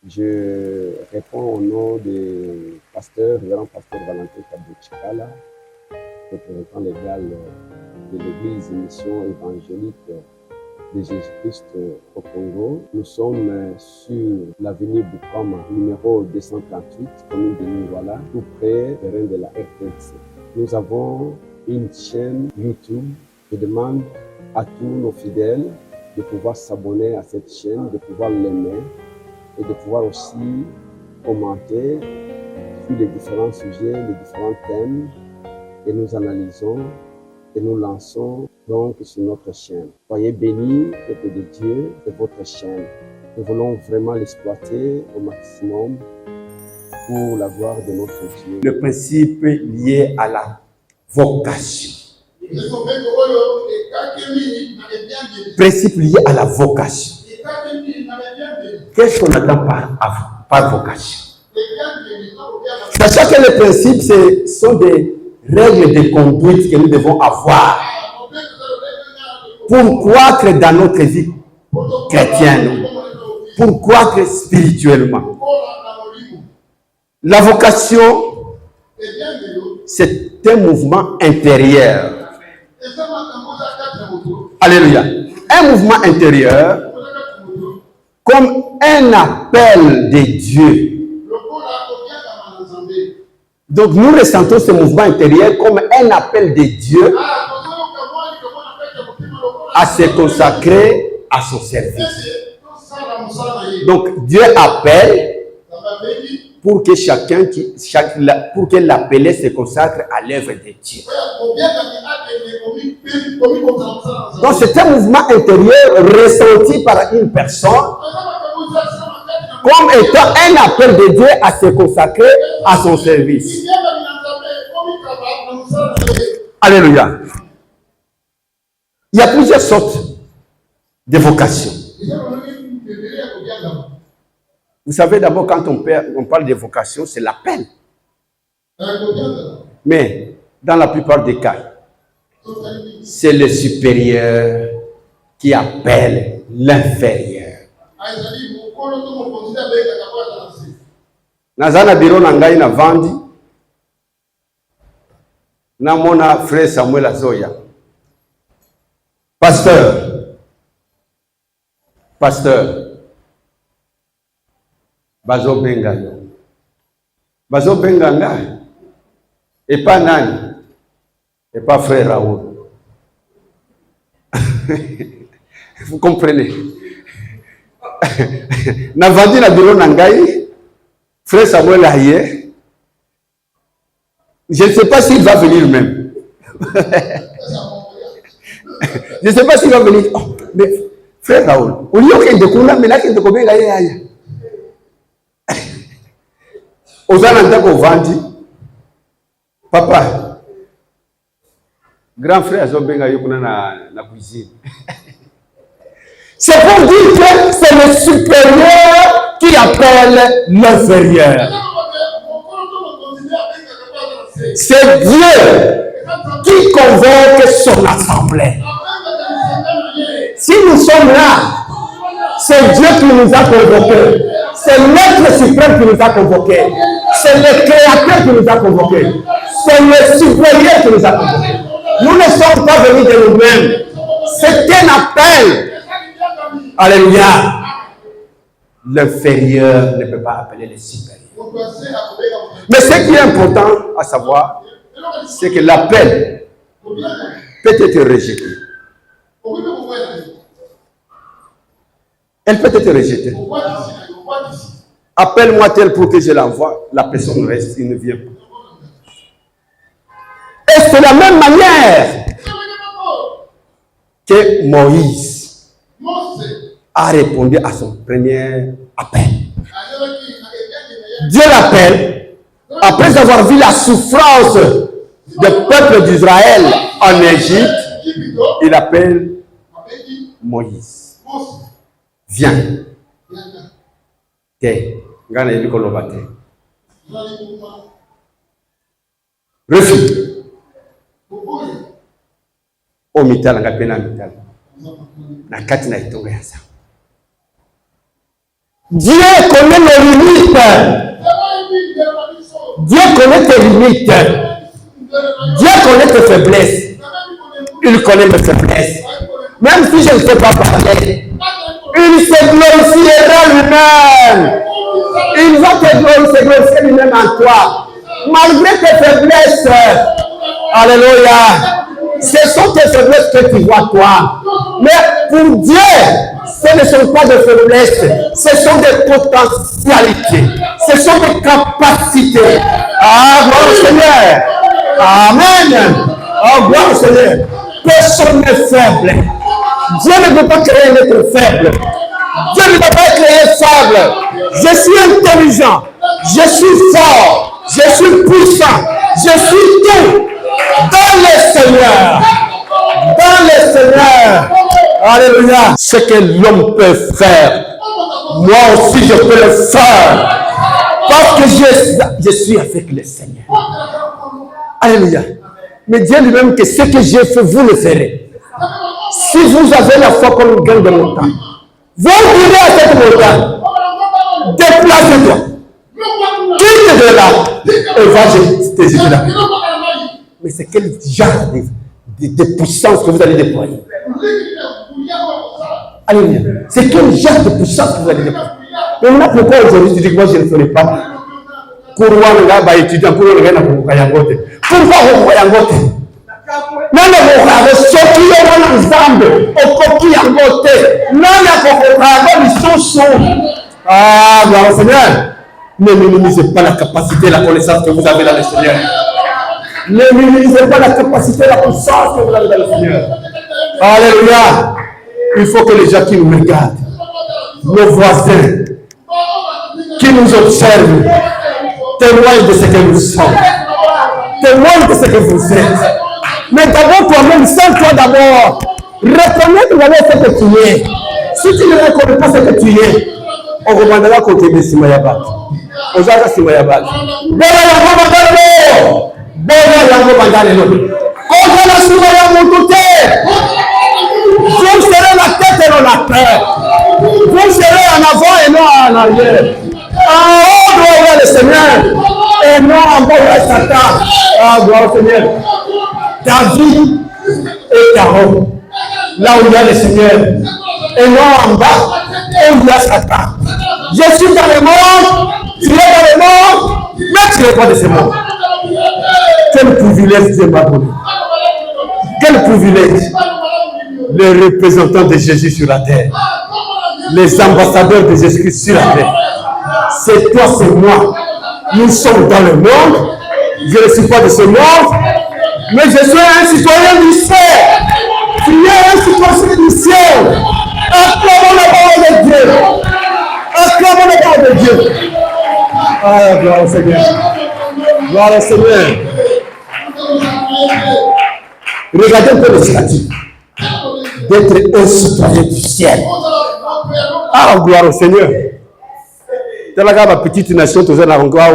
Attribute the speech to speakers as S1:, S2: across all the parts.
S1: Je réponds au nom du pasteur, révérend pasteur Valentin Kabouchikala, représentant légal de l'Église Mission évangélique de Jésus-Christ au Congo. Nous sommes sur l'avenue Bukama, numéro 238, commune de Ningwala, tout près du terrain de la RTC. Nous avons une chaîne YouTube. Je demande à tous nos fidèles de pouvoir s'abonner à cette chaîne, de pouvoir l'aimer et de pouvoir aussi commenter sur les différents sujets, les différents thèmes que nous analysons et nous lançons donc sur notre chaîne. Soyez bénis, peuple de Dieu, de votre chaîne. Nous voulons vraiment l'exploiter au maximum pour la gloire de notre Dieu.
S2: Le principe lié à la vocation. Principe lié à la vocation. Qu'est-ce qu'on attend par vocation? Sachant que les principes, ce sont des règles de conduite que nous devons avoir pour croître dans notre vie chrétienne, pour croître spirituellement. La vocation, c'est un mouvement intérieur. Alléluia. Un mouvement intérieur comme un appel de Dieu. Donc nous ressentons ce mouvement intérieur comme un appel de Dieu à se consacrer à son service. Donc Dieu appelle pour que pour que l'appelé se consacre à l'œuvre de Dieu. Donc c'est un mouvement intérieur ressenti par une personne comme étant un appel de Dieu à se consacrer à son service. Alléluia. Il y a plusieurs sortes de vocations. Vous savez, d'abord, quand on parle de vocation, c'est l'appel. Mais dans la plupart des cas, c'est le supérieur qui appelle l'inférieur. Nazana biro na ngai na vandi na mona frère Samuel Azoya. Pasteur Bazo benga yo. Bazo benga nga. Et pas nani. Et pas frère Raoul. Vous comprenez? Na vandi na biro na ngai, frère Samuel Aye. Je ne sais pas s'il va venir même. Je ne sais pas s'il va venir. Oh, mais frère Raoul, on y a qu'il découvre mais là qu'il découvre là aïe. Aux alentours au vandi. Papa. Grand frère Zombenga yokuna na cuisine. C'est pour dire que c'est le supérieur qui appelle l'inférieur. C'est Dieu qui convoque son assemblée. Si nous sommes là, c'est Dieu qui nous a convoqués. C'est l'être suprême qui nous a convoqués. C'est le créateur qui nous a convoqués. C'est le supérieur qui nous a convoqués. Nous ne sommes pas venus de nous-mêmes. C'est un appel. Alléluia. L'inférieur ne peut pas appeler le supérieur. Mais ce qui est important à savoir, c'est que l'appel peut être rejeté. Elle peut être rejetée. Appelle-moi tel pour que je l'envoie. La personne reste, il ne vient pas. Et c'est la même manière que Moïse a répondu à son premier appel. Dieu l'appelle, après avoir vu la souffrance du peuple d'Israël en Égypte, il appelle Moïse. Viens. Refus. Au mitala ngapena mitala. Na kati na itonga ya sa. Dieu connaît nos limites. Dieu connaît tes limites. Dieu connaît tes faiblesses. Il connaît mes faiblesses. Même si je ne sais pas parler, il se glorifiera lui-même. Il va te glorifier lui-même en toi. Malgré tes faiblesses. Alléluia. Ce sont tes faiblesses que tu vois toi. Mais pour Dieu, ce ne sont pas des faiblesses. Ce sont des potentialités. Ce sont des capacités. Ah, gloire au Seigneur. Amen. Oh, gloire au Seigneur. Personne n'est faible. Dieu ne peut pas créer un être faible. Dieu ne peut pas créer faible. Je suis intelligent. Je suis fort. Je suis puissant. Je suis tout. Dans le Seigneur. Dans le Seigneur. Alléluia. Ce que l'homme peut faire, moi aussi je peux le faire. Parce que je suis avec le Seigneur. Alléluia. Mais Dieu lui-même que ce que j'ai fait, vous le ferez. Si vous avez la foi comme une graine de montagne, vous direz à cette montagne, déplace-toi. Quitte de là et va te jeter là. Mais c'est quel genre de puissance que vous allez déployer? Alléluia. C'est quel genre de puissance que vous allez déployer? Mais maintenant, pourquoi aujourd'hui tu dis que moi je ne ferai pas? Pourquoi on va étudier? Pourquoi on va yangote? Pourquoi on va yangote? Non, non, on va sortir dans ensemble. On copie yangote. Non, ils sont. Ah, gloire au Seigneur. Ne minimisez pas la capacité, la connaissance que vous avez dans le Seigneur. Ne minimisez pas la capacité, la puissance que vous avez dans le Seigneur. Alléluia. Il faut que les gens qui nous regardent, nos voisins, qui nous observent, témoignent de ce que nous sommes. Témoignent de ce que vous êtes. Mais d'abord toi-même, sans toi d'abord, reconnaître d'abord ce que tu es. Si tu ne reconnais pas ce que tu es, on demandera qu'on te dise Simayabat. Ozaga Simayabat. Bola yango bandalo. Bola yango bandalo. Koza la Simayamoutouté. Vous serez la tête et non la tête. Vous serez en avant et non en arrière. En haut doit voir le Seigneur et non en bas vers Satan. Ah, gloire au Seigneur. Ta vie est ta robe. Là où il y a le Seigneur et non en bas où il y a Satan. Je suis dans le monde, tu es dans le monde, mais tu n'es pas de ce monde. Quel privilège Dieu m'a donné. Quel privilège. Les représentants de Jésus sur la terre. Les ambassadeurs de Jésus-Christ sur la terre. C'est toi, c'est moi. Nous sommes dans le monde. Je ne suis pas de ce monde. Mais je suis un citoyen du ciel. Tu es un citoyen du ciel. Acclamons la parole de Dieu. Acclamons la parole de Dieu. Ah, gloire au Seigneur. Gloire au Seigneur. Regardez un peu le statut d'être un citoyen du ciel. Ah, gloire au Seigneur. Dans la petite nation, tous les Américains,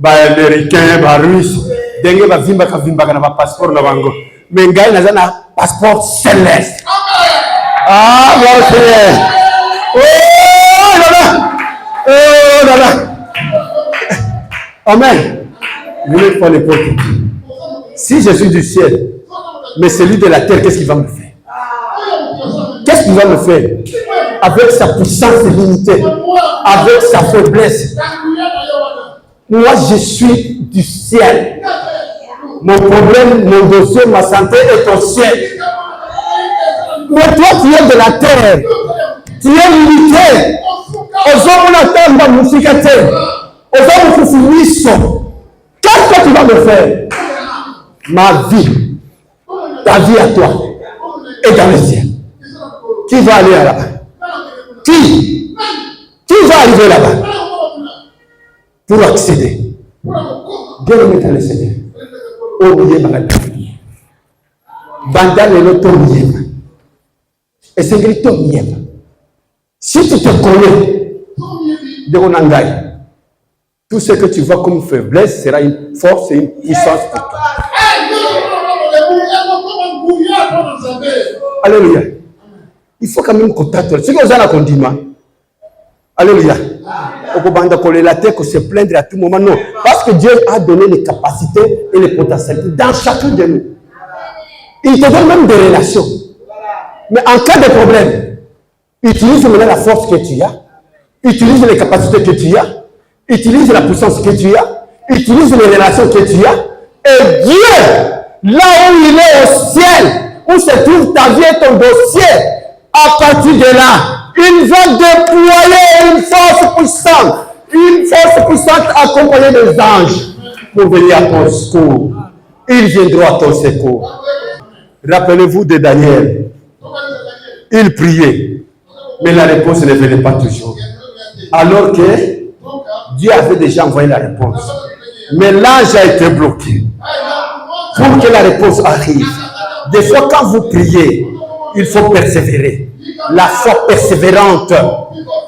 S2: les Russes, dengue va vimba na passeport na bango. Mais ngai na un passeport céleste. Ah, gloire au Seigneur. Oh là là. Oh là là. Amen. Vous n'êtes pas n'importe qui. Si je suis du ciel, mais celui de la terre, qu'est-ce qu'il va me faire? Qu'est-ce qu'il va me faire? Avec sa puissance limitée, avec sa faiblesse. Moi, je suis du ciel. Mon problème, mon dossier, ma santé est au ciel. Mais toi, tu es de la terre. Tu es limité. Qu'est-ce que tu vas me faire? Ma vie, ta vie à toi, est dans le ciel. Qui va aller là-bas? Qui va arriver là-bas? Pour accéder. Dieu le met dans le Seigneur. Oubliez ma vie. Bandale l'automne. Et c'est grito mieux. Si tu te connais de mon engagement, tout ce que tu vois comme faiblesse sera une force et une puissance pour toi. Alléluia. Il faut quand même contacter. Ce que vous avez dit, Alléluia. On peut se plaindre à tout moment. Non. Parce que Dieu a donné les capacités et les potentialités dans chacun de nous. Il te donne même des relations. Mais en cas de problème, utilise maintenant la force que tu as. Utilise les capacités que tu as. Utilise la puissance que tu as. Utilise les relations que tu as. Et Dieu, là où il est au ciel, où se trouve ta vie et ton dossier, à partir de là, il va déployer une force puissante accompagnée des anges pour venir à ton secours. Ils viendront à ton secours. Rappelez-vous de Daniel. Il priait, mais la réponse ne venait pas toujours. Alors que Dieu avait déjà envoyé la réponse. Mais l'ange a été bloqué pour que la réponse arrive. Des fois, quand vous priez, il faut persévérer. La foi persévérante.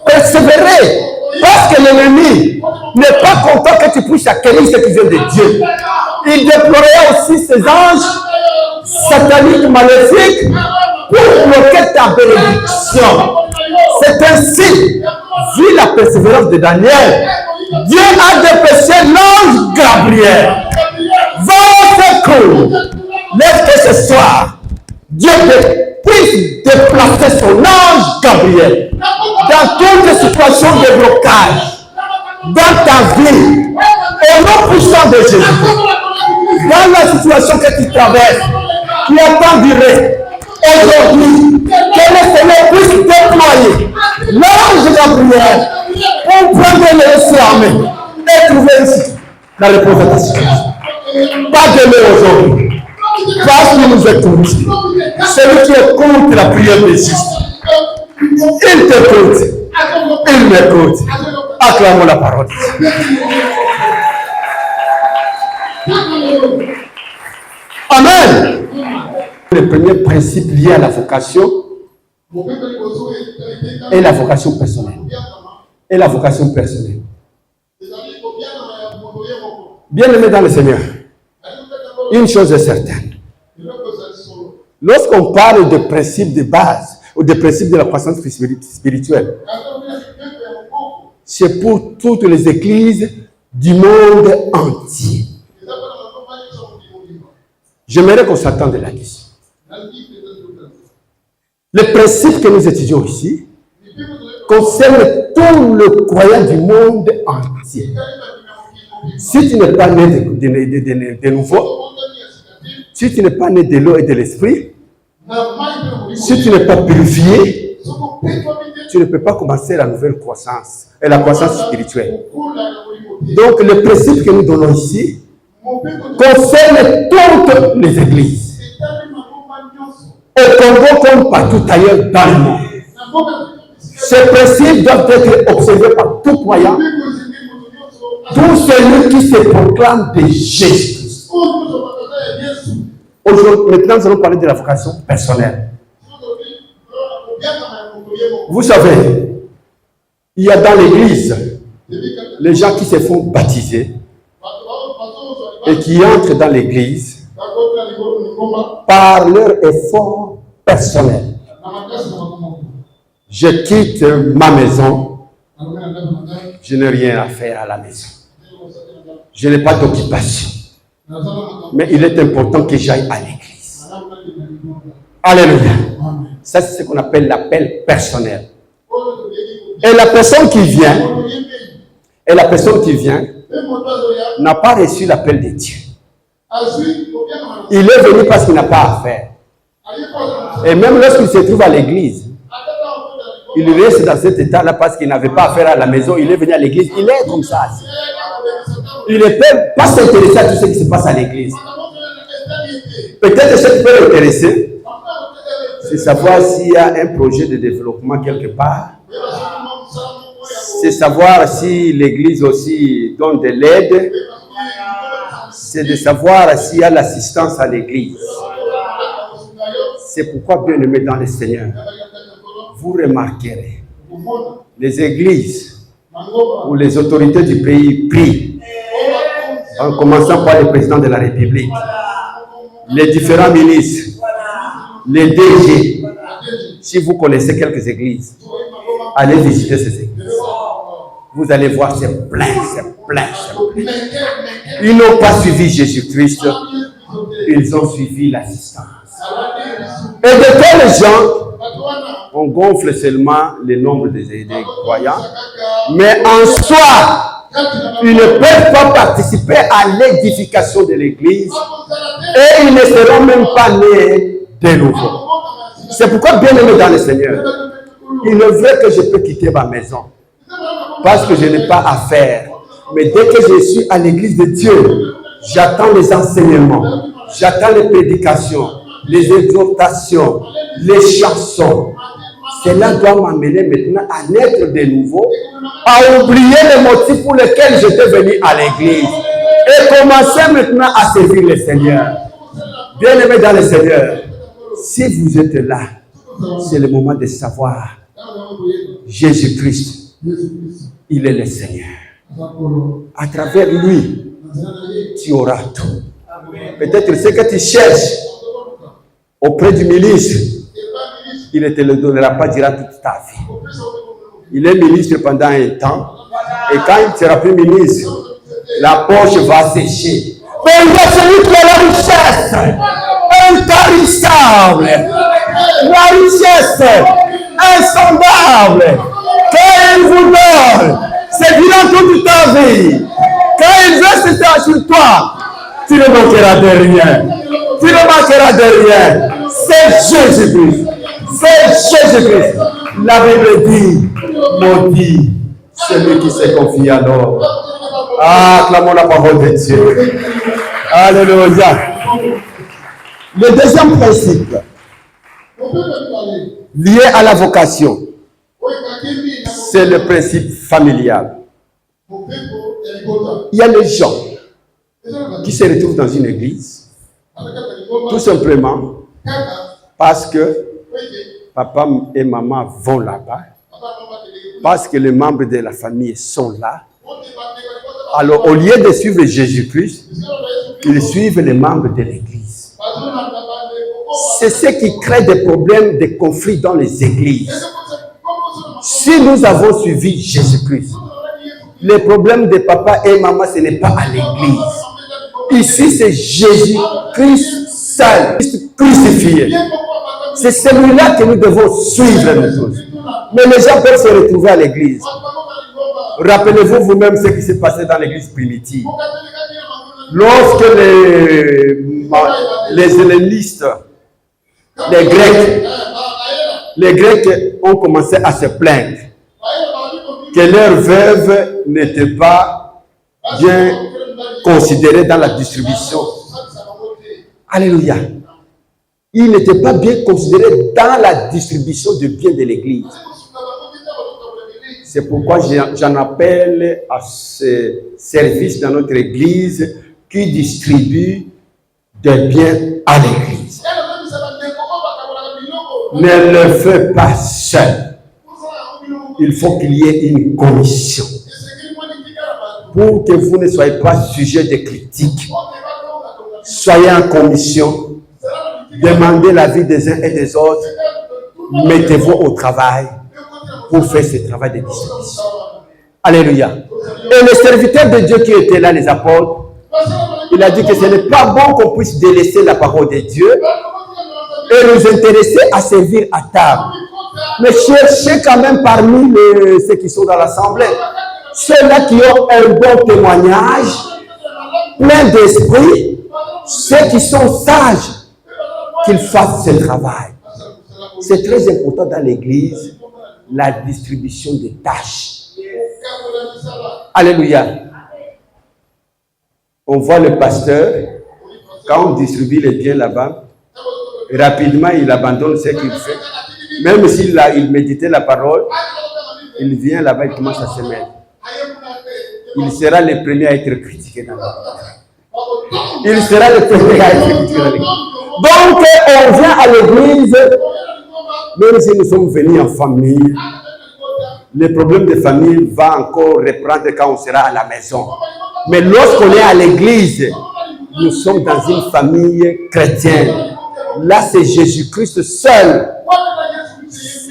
S2: Persévérer. Parce que l'ennemi n'est pas content que tu puisses acquérir ce qui vient de Dieu. Il déployait aussi ses anges sataniques, maléfiques, pour bloquer ta bénédiction. C'est ainsi, vu la persévérance de Daniel, Dieu a dépêché l'ange Gabriel. Va au secours. Laisse que ce soir, Dieu puisse déplacer son ange Gabriel dans toutes les situations de blocage, dans ta vie, au nom puissant de Jésus, dans la situation que tu traverses, qui attend durée, aujourd'hui, que le Seigneur puisse déployer l'ange Gabriel pour prendre le soir et trouver ici la réponse à ta situation. Pas demain aujourd'hui. Parce qu'il nous écoute. Celui qui écoute la prière des justes. Il t'écoute. Il m'écoute. Acclamons la parole. Amen. Le premier principe lié à la vocation est la vocation personnelle. Et la vocation personnelle. Bien-aimé dans le Seigneur, une chose est certaine. Lorsqu'on parle de principes de base ou de principes de la croissance spirituelle, c'est pour toutes les églises du monde entier. J'aimerais qu'on s'attende là-dessus. Les principes que nous étudions ici concernent tout le croyant du monde entier. Si tu n'es pas né de nouveau, si tu n'es pas né de l'eau et de l'esprit, si tu n'es pas purifié, tu ne peux pas commencer la nouvelle croissance et la croissance spirituelle. Donc, le principe que nous donnons ici concerne toutes les églises. Au Congo comme partout ailleurs dans le monde. Ces principes doivent être observés par tout croyant, tout celui qui se proclame de Jésus. Aujourd'hui, maintenant, nous allons parler de la vocation personnelle. Vous savez, il y a dans l'église les gens qui se font baptiser et qui entrent dans l'église par leur effort personnel. Je quitte ma maison, je n'ai rien à faire à la maison. Je n'ai pas d'occupation. Mais il est important que j'aille à l'église. Alléluia. Ça, c'est ce qu'on appelle l'appel personnel. Et la personne qui vient, n'a pas reçu l'appel de Dieu. Il est venu parce qu'il n'a pas à faire. Et même lorsqu'il se trouve à l'église, il reste dans cet état-là parce qu'il n'avait pas à faire à la maison. Il est venu à l'église, il est comme ça. Il ne peut pas s'intéresser à tout ce qui se passe à l'église. Peut-être ce qui peut l'intéresser, c'est savoir s'il y a un projet de développement quelque part. C'est savoir si l'église aussi donne de l'aide. C'est de savoir s'il y a l'assistance à l'église. C'est pourquoi, bien aimé dans le Seigneur, vous remarquerez, les églises ou les autorités du pays prient, en commençant par le président de la République, les différents ministres, les DG. Si vous connaissez quelques églises, allez visiter ces églises. Vous allez voir, c'est plein, c'est plein, c'est plein. Ils n'ont pas suivi Jésus-Christ, ils ont suivi l'assistance. Et de tels gens, on gonfle seulement le nombre des croyants, mais en soi, ils ne peuvent pas participer à l'édification de l'Église et ils ne seront même pas nés de nouveau. C'est pourquoi, bien aimé dans le Seigneur, il ne veut que je peux quitter ma maison parce que je n'ai pas à faire. Mais dès que je suis à l'Église de Dieu, j'attends les enseignements, j'attends les prédications, les exhortations, les chansons. Cela doit m'amener maintenant à naître de nouveau, à oublier les motifs pour lesquels j'étais venu à l'église et commencer maintenant à servir le Seigneur. Bien-aimés dans le Seigneur, si vous êtes là, c'est le moment de savoir Jésus-Christ, il est le Seigneur. À travers lui, tu auras tout. Peut-être ce que tu cherches auprès du ministre, il ne te le donnera pas durant toute ta vie. Il est ministre pendant un temps, et quand il ne sera plus ministre, la poche va sécher. Mais il y a celui qui a la richesse intarissable, la richesse insondable, qu'il vous donne, c'est durant toute ta vie. Quand il veut se faire sur toi, tu ne manqueras de rien. Tu ne manqueras de rien. C'est Jésus-Christ. C'est Jésus-Christ. La Bible dit, maudit celui qui se confie à l'homme. Ah, clamons la parole de Dieu. Alléluia. Le deuxième principe, lié à la vocation, c'est le principe familial. Il y a les gens qui se retrouvent dans une église, tout simplement parce que papa et maman vont là-bas, parce que les membres de la famille sont là. Alors, au lieu de suivre Jésus-Christ, ils suivent les membres de l'église. C'est ce qui crée des problèmes, des conflits dans les églises. Si nous avons suivi Jésus-Christ, les problèmes de papa et maman, ce n'est pas à l'église. Ici, c'est Jésus-Christ seul, crucifié. C'est celui-là que nous devons suivre, nous tous. Mais les gens peuvent se retrouver à l'église. Rappelez-vous vous-même ce qui s'est passé dans l'église primitive. Lorsque les hellénistes, les Grecs ont commencé à se plaindre que leurs veuves n'étaient pas bien considérées dans la distribution. Alléluia. Ils n'étaient pas bien considérés dans la distribution de biens de l'église. C'est pourquoi j'en appelle à ce service dans notre église qui distribue des biens à l'église. Ne le faites pas seul. Il faut qu'il y ait une commission pour que vous ne soyez pas sujet de critiques. Soyez en commission. Demandez l'avis des uns et des autres. Mettez-vous au travail pour faire ce travail de distribution. Alléluia. Et le serviteur de Dieu qui était là, les apôtres, il a dit que ce n'est pas bon qu'on puisse délaisser la parole de Dieu et nous intéresser à servir à table. Mais cherchez quand même parmi ceux qui sont dans l'assemblée, ceux-là qui ont un bon témoignage, plein d'esprit, ceux qui sont sages, qu'ils fassent ce travail. C'est très important dans l'église, la distribution des tâches. Alléluia. On voit le pasteur, quand on distribue les biens là-bas, rapidement il abandonne ce qu'il fait. Même s'il méditait la parole, il vient là-bas, il commence à se mettre. Il sera le premier à être critiqué dans l'église. Il sera le premier à être critiqué dans l'église. Donc, on vient à l'église, même si nous sommes venus en famille, le problème de famille va encore reprendre quand on sera à la maison. Mais lorsqu'on est à l'église, nous sommes dans une famille chrétienne. Là, c'est Jésus-Christ seul.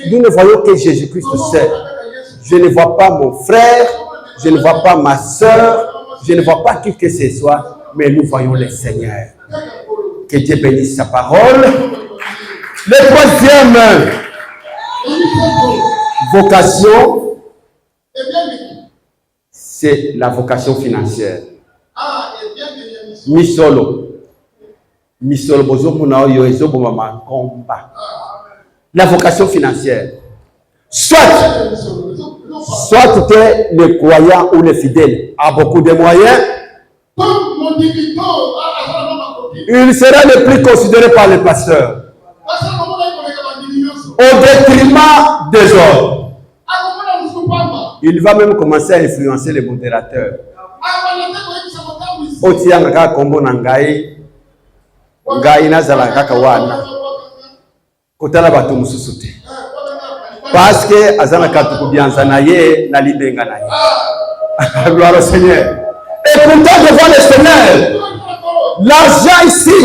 S2: Nous ne voyons que Jésus-Christ seul. Je ne vois pas mon frère, je ne vois pas ma soeur, je ne vois pas qui que ce soit, mais nous voyons le Seigneur. Que Dieu bénisse sa parole. Le troisième vocation, c'est la vocation financière. Misolo. Misolo bozo muna yo ezo bomama komba. La vocation financière. Soit tu es le croyant ou le fidèle, a beaucoup de moyens, il sera le plus considéré par le pasteur au détriment des autres. Il va même commencer à influencer les modérateurs. Otianga kombo na ngai nazala kaka wana kotala bato mususu te parce que azana katuku bianza na ye na libenga na ye. Gloire au Seigneur. Et pourtant devant le Seigneur, l'argent ici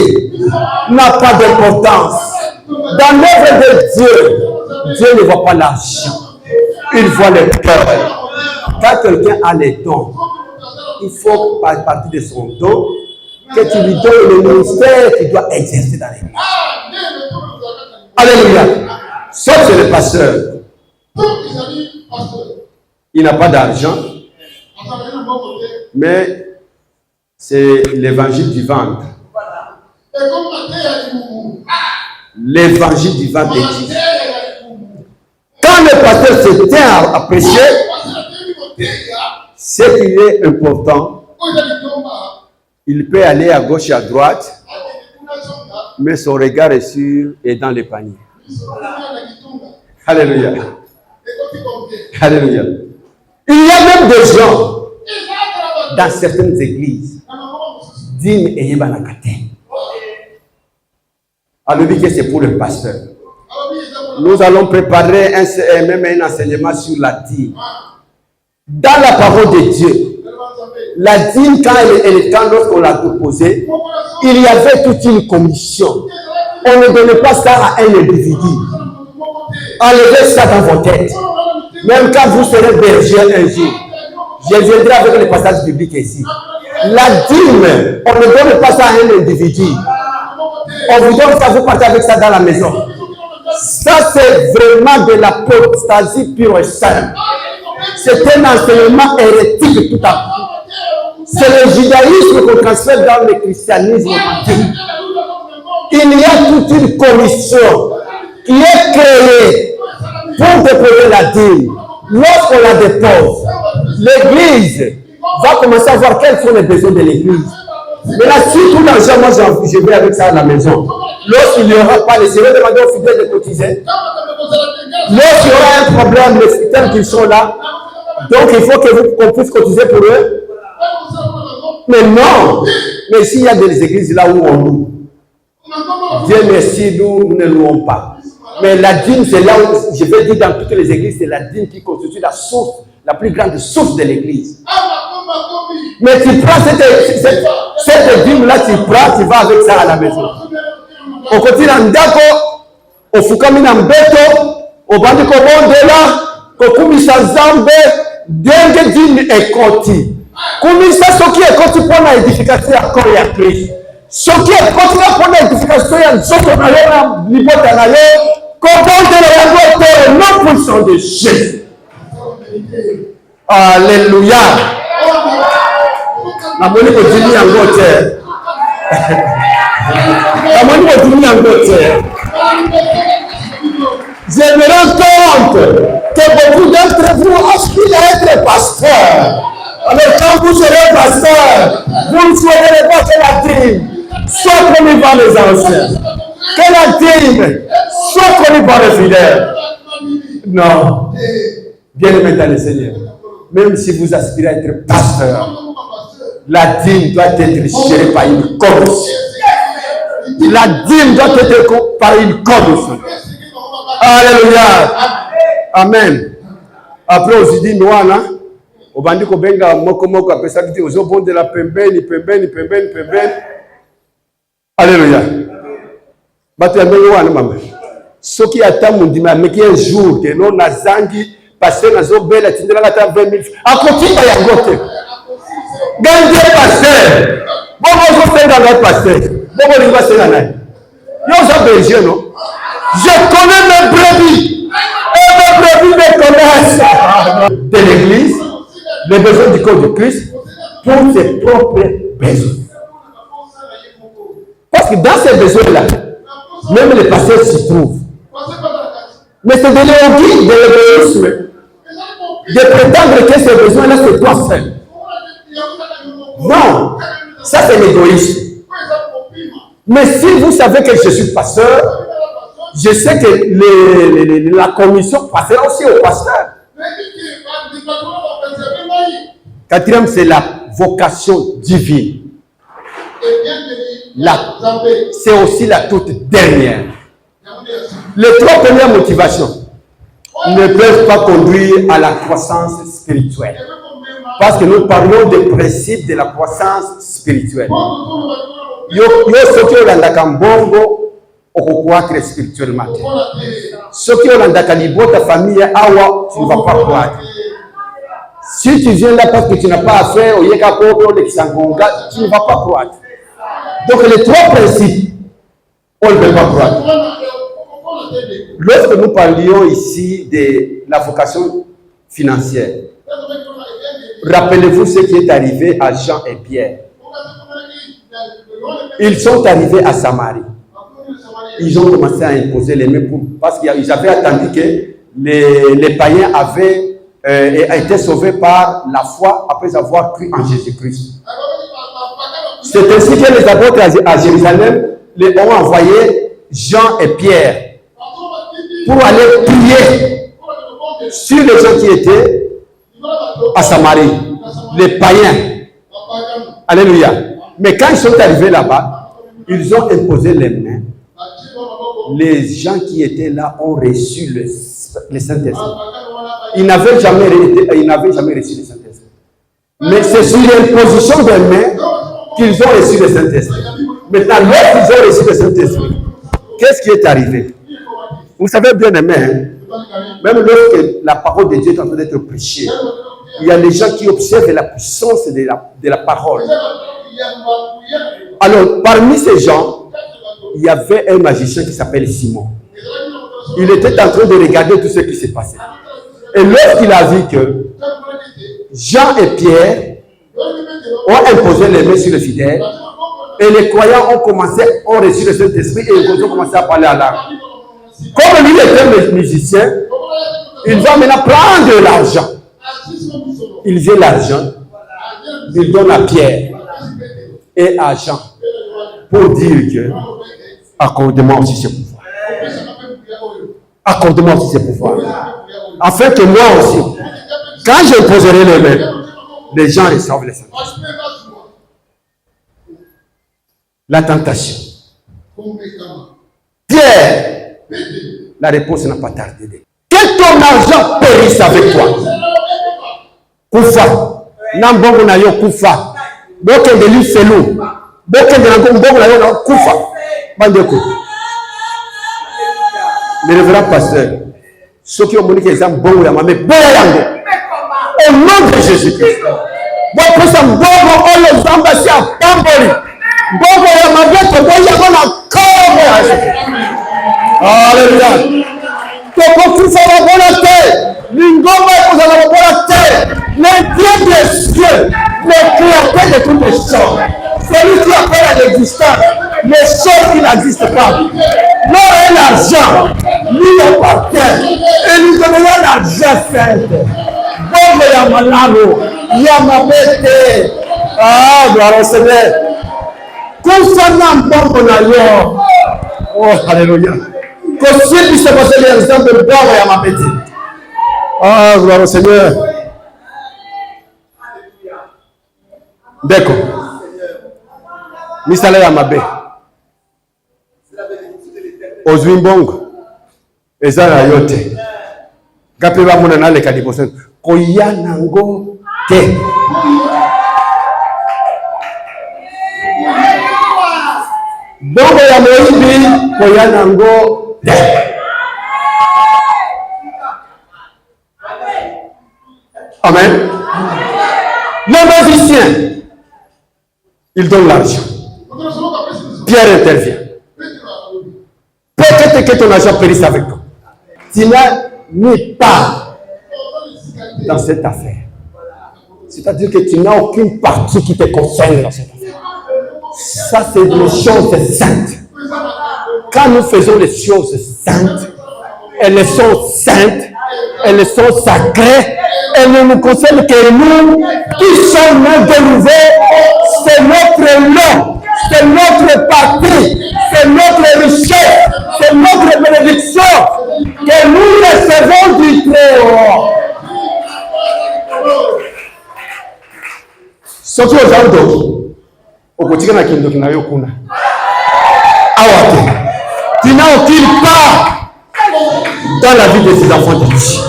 S2: n'a pas d'importance. Dans l'œuvre de Dieu, Dieu ne voit pas l'argent, il voit le cœur. Quand quelqu'un a les dons, il faut, par partie de son don, que tu lui donnes le ministère qu'il doit exercer dans l'église. Alléluia. Sauf c'est le pasteur. Il n'a pas d'argent, mais c'est l'évangile du ventre. L'évangile du ventre est dit. Quand le pasteur se tient à prêcher, ce qui est important, il peut aller à gauche et à droite, mais son regard est sûr et dans les paniers. Alléluia. Alléluia. Il y a même des gens dans certaines églises, dignes et yébanakate. Alléluia, c'est pour le pasteur. Nous allons préparer même un enseignement sur la dîme. Dans la parole de Dieu, la dîme, quand lorsqu'on l'a proposée, il y avait toute une commission. On ne donnait pas ça à un individu. Enlevez ça dans vos têtes. Même quand vous serez berger un jour, je viendrai avec les passages bibliques ici. La dîme, on ne donne pas ça à un individu. On vous donne ça, vous partez avec ça dans la maison. Ça, c'est vraiment de l'apostasie pure et simple. C'est un enseignement hérétique tout à coup. C'est le judaïsme qu'on transfère dans le christianisme authentique. Il y a toute une commission qui est créée pour déposer la dîme. Lorsqu'on la dépose, l'église va commencer à voir quels sont les besoins de l'église. Mais là, si tout l'argent, moi je vais avec ça à la maison. Lorsqu'il n'y aura pas, les seigneurs demandent aux fidèles de cotiser. Lorsqu'il y aura un problème, les fidèles qui sont là, donc il faut qu'on puisse cotiser pour eux. Mais non, mais s'il y a des églises là où on loue, Dieu merci, nous ne louons pas. Mais la dîme, c'est là où, je vais dire dans toutes les églises, c'est la dîme qui constitue la source, la plus grande source de l'église. Mais tu prends cette dîme-là, tu prends, tu vas avec ça à la maison. On continue en dako, au fukami na mbeto, au bandi kobondela, kokumisa zambe, denge dîme ekoti. Kumisa soki ekoti pour la édification ya corps ya Christ. Soki ekoti pour la édification ya nzoto na yo na libota na yo, kobondela yango te, non puissant de Jésus. Alléluia. Namoni ko dimi yango te. Namoni ko dimi yango te. Je me rends compte que beaucoup d'entre vous aspirent à être pasteur. Alors quand vous serez pasteur, vous ne souhaiterez pas que la dîme soit connue par les anciens. Que la dîme soit connue par les fidèles. Non. Bien-aimé dans le Seigneur. Même si vous aspirez à être pasteur, la dîme doit être gérée par une commission. La dîme doit être par une commission. Alléluia. Amen. Après, on se dit, Noana, au bandi ko benga moko moko apesa kiti ozo bonde la pembeni. Alléluia. Bato ya benga wana mama. Soki ata mundima meki un jour que non nazangi pasteur nazo bela tindela kata 20 000. Akotika yango te. Gandie pasteur. Bongo zo senga na pasteur. Bongo linga senga nani? Yo za berger non? Je connais mes brebis. Et mes brebis me connaissent. De l'église, les besoins du corps de Christ pour ses propres besoins. Parce que dans ces besoins-là, même les pasteurs s'y trouvent. Mais c'est de l'égoïsme, de l'égoïsme, de prétendre que ces besoins-là, c'est toi seul. Non, ça c'est l'égoïsme. Mais si vous savez que je suis pasteur, je sais que la commission passera aussi au pasteur. Quatrième, c'est la vocation divine. C'est aussi la toute dernière. Les trois premières motivations ne peuvent pas conduire à la croissance spirituelle. Parce que nous parlons des principes de la croissance spirituelle. Yo ce qui est dans le bongo, on croître spirituellement. Ce qui est dans ta famille, awa, tu ne vas pas croître. Si tu viens là parce que tu n'as pas à faire, tu ne vas pas croître. Donc les trois principes, on ne peut pas croître. Lorsque nous parlions ici de la vocation financière, rappelez-vous ce qui est arrivé à Jean et Pierre. Ils sont arrivés à Samarie. Ils ont commencé à imposer les mains parce qu'ils avaient attendu que les païens avaient été sauvés par la foi après avoir cru en Jésus-Christ. C'est ainsi que les apôtres à Jérusalem ont envoyé Jean et Pierre pour aller prier sur les gens qui étaient à Samarie, les païens. Alléluia. Mais quand ils sont arrivés là-bas, ils ont imposé les mains. Les gens qui étaient là ont reçu le Saint-Esprit. Ils n'avaient jamais reçu le Saint-Esprit. Mais c'est sur l'imposition des mains qu'ils ont reçu le Saint-Esprit. Maintenant, lorsqu'ils ont reçu le Saint-Esprit, qu'est-ce qui est arrivé? Vous savez bien aimé, hein? Même lorsque la parole de Dieu est en train d'être prêchée, il y a des gens qui observent la puissance de la parole. Alors, parmi ces gens, il y avait un magicien qui s'appelle Simon. Il était en train de regarder tout ce qui s'est passé. Et lorsqu'il a vu que Jean et Pierre ont imposé les mains sur les fidèles, et les croyants ont reçu le Saint-Esprit et ils ont commencé à parler à l'âme. Comme lui était musicien, il va maintenant prendre l'argent. Il vient l'argent, il donne à Pierre et à Jean pour dire que accorde-moi aussi ce pouvoir. Accorde-moi aussi ce pouvoir. Afin que moi aussi, quand j'imposerai les mains, les gens reçoivent les Saint-Esprit. La tentation. Pierre, la réponse n'a pas tardé. Que ton argent périsse avec toi. Koufa. Nambongo na yo koufa. Boke de lui selou. Boke de nambongo na yo koufa. Bandeko. Le révérend pasteur, ceux qui ont montré qu'ils ont bon ya mamé, bon yango. Au nom de Jésus-Christ. Bon pour ça bongo on les embassy à Pamboli. Bongo ya mamé to bon yango na corps. Alléluia. Toko koufa la volonté. Lingoma est pour la volonté. Le Dieu des cieux, le créateur de toutes les choses, celui qui appelle à l'existence les choses qui n'existent pas. L'or et l'argent lui appartient et nous donnons l'argent saint. Bon, Yamalano, Yamabete, ah, gloire au Seigneur. Concernant bon Nayo, oh, alléluia. Que ce qui se passe l'exemple de bon Yamabete. Ah, gloire au Seigneur. D'accord. Misala ya mabe. Ozwi mbongo. Ezala yote. Gape ba mona na leka diposen. Koya nango te. Bongo ya moibi koya nango te. Le musicien, il donne l'argent. Pierre intervient. Peut-être que ton argent périsse avec toi. Tu n'as mis pas dans cette affaire. C'est-à-dire que tu n'as aucune partie qui te concerne dans cette affaire. Ça, c'est des choses saintes. Quand nous faisons les choses saintes, elles sont saintes, elles sont sacrées, elles ne nous concernent que nous qui sommes nés de nouveau. C'est notre nom, c'est notre partie, c'est notre richesse, c'est notre bénédiction que nous recevons du Très-Haut. Soki ozando okotika na kindoki na yo kuna awate tu n'as aucune part dans la vie de ces enfants de Dieu,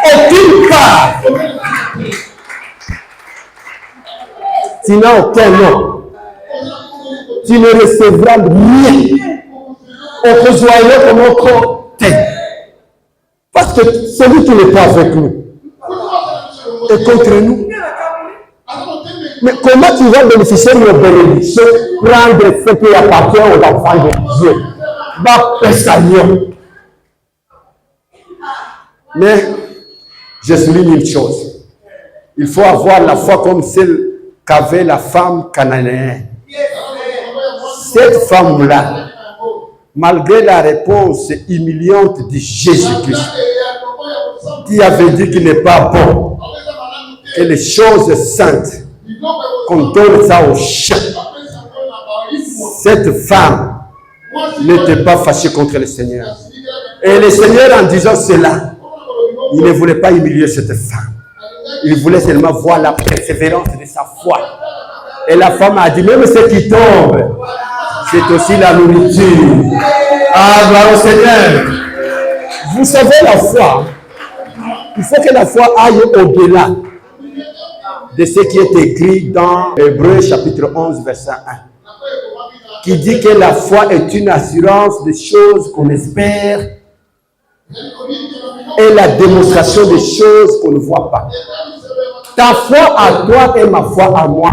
S2: aucune part. Tu n'as aucun nom, tu ne recevras rien au besoin comme autre côté, parce que celui qui n'est pas avec nous est contre nous. Mais comment tu vas bénéficier de nos bénédictions, prendre ce qui appartient aux enfants de Dieu? Mais je souligne une chose. Il faut avoir la foi comme celle qu'avait la femme cananéenne. Cette femme-là, malgré la réponse humiliante de Jésus-Christ, qui avait dit qu'il n'est pas bon que les choses saintes, qu'on donne ça aux chiens. Cette femme n'était pas fâchée contre le Seigneur. Et le Seigneur, en disant cela, il ne voulait pas humilier cette femme. Il voulait seulement voir la persévérance de sa foi. Et la femme a dit, même ce qui tombe, c'est aussi la nourriture. Ah, gloire au Seigneur. Vous savez, la foi, il faut que la foi aille au-delà de ce qui est écrit dans Hébreux chapitre 11, verset 1, qui dit que la foi est une assurance des choses qu'on espère et la démonstration des choses qu'on ne voit pas. Ta foi à toi et ma foi à moi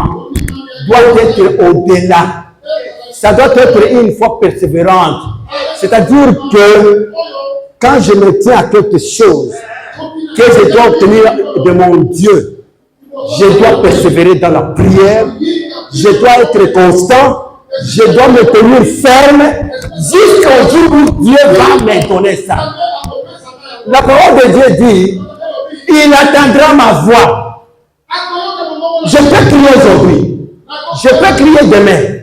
S2: doit être au-delà. Ça doit être une foi persévérante. C'est-à-dire que quand je me tiens à quelque chose que je dois obtenir de mon Dieu, je dois persévérer dans la prière, je dois être constant, je dois me tenir ferme jusqu'au jour où Dieu va me donner ça. La parole de Dieu dit, il attendra ma voix. Je peux crier aujourd'hui, je peux crier demain,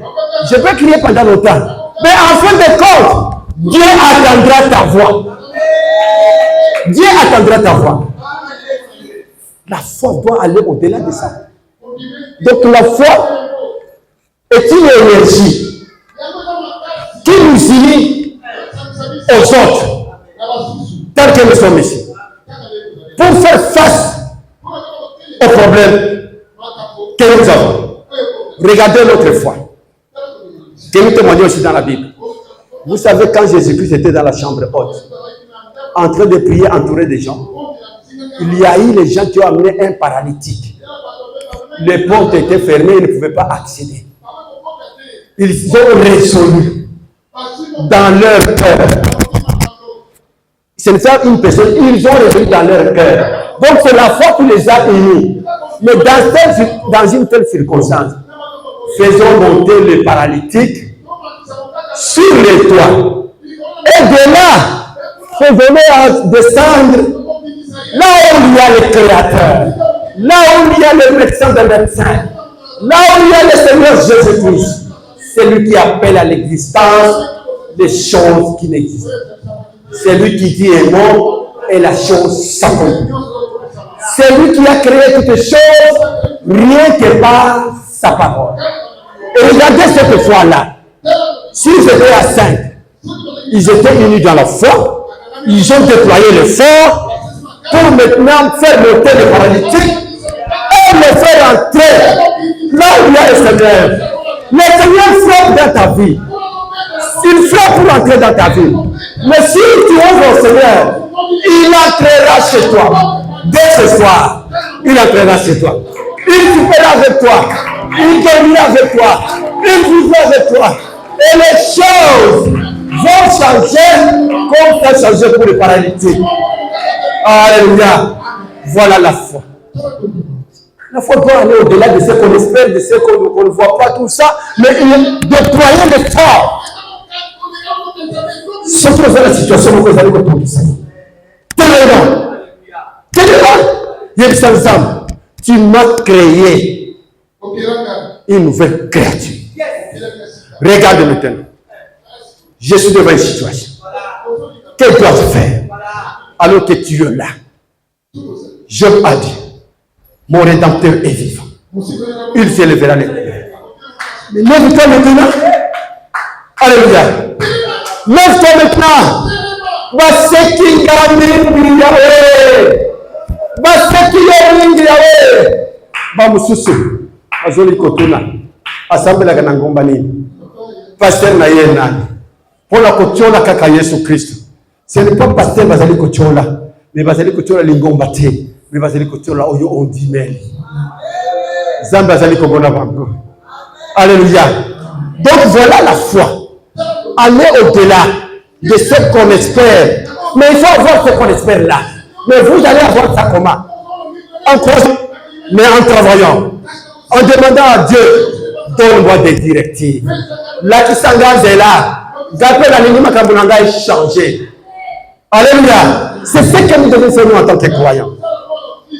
S2: je peux crier pendant longtemps, mais en fin de compte, Dieu attendra ta voix. Dieu attendra ta voix. La foi doit aller au-delà de ça. Donc la foi est une énergie qui nous unit aux autres, tels que nous sommes ici, pour faire face aux problèmes que nous avons. Regardez notre foi, que nous témoignons aussi dans la Bible. Vous savez, quand Jésus-Christ était dans la chambre haute, en train de prier, entouré des gens, il y a eu les gens qui ont amené un paralytique. Les portes étaient fermées, ils ne pouvaient pas accéder. Ils ont résolu dans leur cœur. Ce n'est pas une personne, ils ont résolu dans leur cœur. Donc c'est la foi qui les a unis. Mais dans une telle circonstance, faisons monter les paralytiques sur les toits. Et de là, faisons descendre là où il y a le Créateur, là où il y a le médecin des médecins, là où il y a le Seigneur Jésus-Christ, c'est lui qui appelle à l'existence des choses qui n'existent. C'est lui qui dit un mot et la chose s'accomplit. C'est lui qui a créé toutes les choses, rien que par sa parole. Et regardez cette foi-là. S'ils étaient à 5, ils étaient unis dans la foi, ils ont déployé l'effort pour maintenant faire monter les paralytiques et les faire entrer là où il y a le Seigneur. Le Seigneur frappe dans ta vie. Il frappe pour entrer dans ta vie. Mais si tu ouvres au Seigneur, il entrera chez toi. Dès ce soir, il entrera chez toi. Il soupera avec toi. Il dormira avec toi. Il vivra avec toi. Et les choses vont changer comme ça a changé pour les paralytiques. Alléluia. Voilà la foi. La foi doit aller au-delà de ce qu'on espère, de ce qu'on ne voit pas, tout ça, mais il est déployer l'effort. Ce que c'est la situation que vous allez retrouver. Tu m'as créé une nouvelle créature. Regarde maintenant. Je suis devant une situation. Que dois-je faire alors que tu es là? Job a dit, mon Rédempteur est vivant. Il s'élèvera les prières. Mais lève-toi maintenant. Alléluia. Lève-toi maintenant. Baseki Yahweh. Baseki Yahweh. Bamususu. Azoli kotuna. Assemblée la ngomba nini. Pasteur na yena. Pour la kochola kaka Yesu Christ. Ce n'est pas pasteur bazali kochola, mais bazali kochola lingomba te. Mais bazali kochola oyo on dit mais. Zamba bazali kobona bango. Alléluia. Donc voilà la foi. Aller au-delà de ce qu'on espère. Mais il faut avoir ce qu'on espère là. Mais vous allez avoir ça comment? En croisant, mais en travaillant. En demandant à Dieu, donne-moi des directives. Là qui s'engage est là. Gapé la ligne Makabunanga est changé. Alléluia. C'est ce que nous devons faire nous en tant que croyants.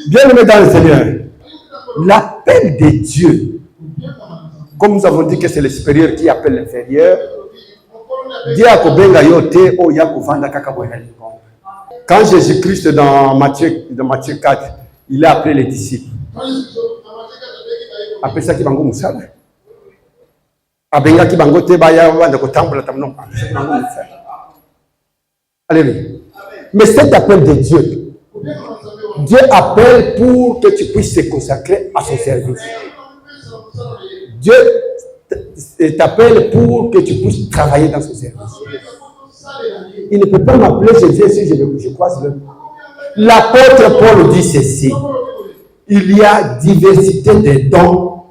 S2: Bien-aimés dans le Seigneur. L'appel de Dieu, comme nous avons dit que c'est le supérieur qui appelle l'inférieur, quand Jésus-Christ dans Matthieu 4, il a appelé les disciples. Appelé ça qui bango musala. Abenga qui bango te baya wanda ko tambola tamno. Alléluia. Mais cet appel de Dieu, Dieu appelle pour que tu puisses te consacrer à son service. Dieu t'appelle pour que tu puisses travailler dans son service. Il ne peut pas m'appeler, je viens si je croise le. L'apôtre Paul dit ceci. Il y a diversité des dons,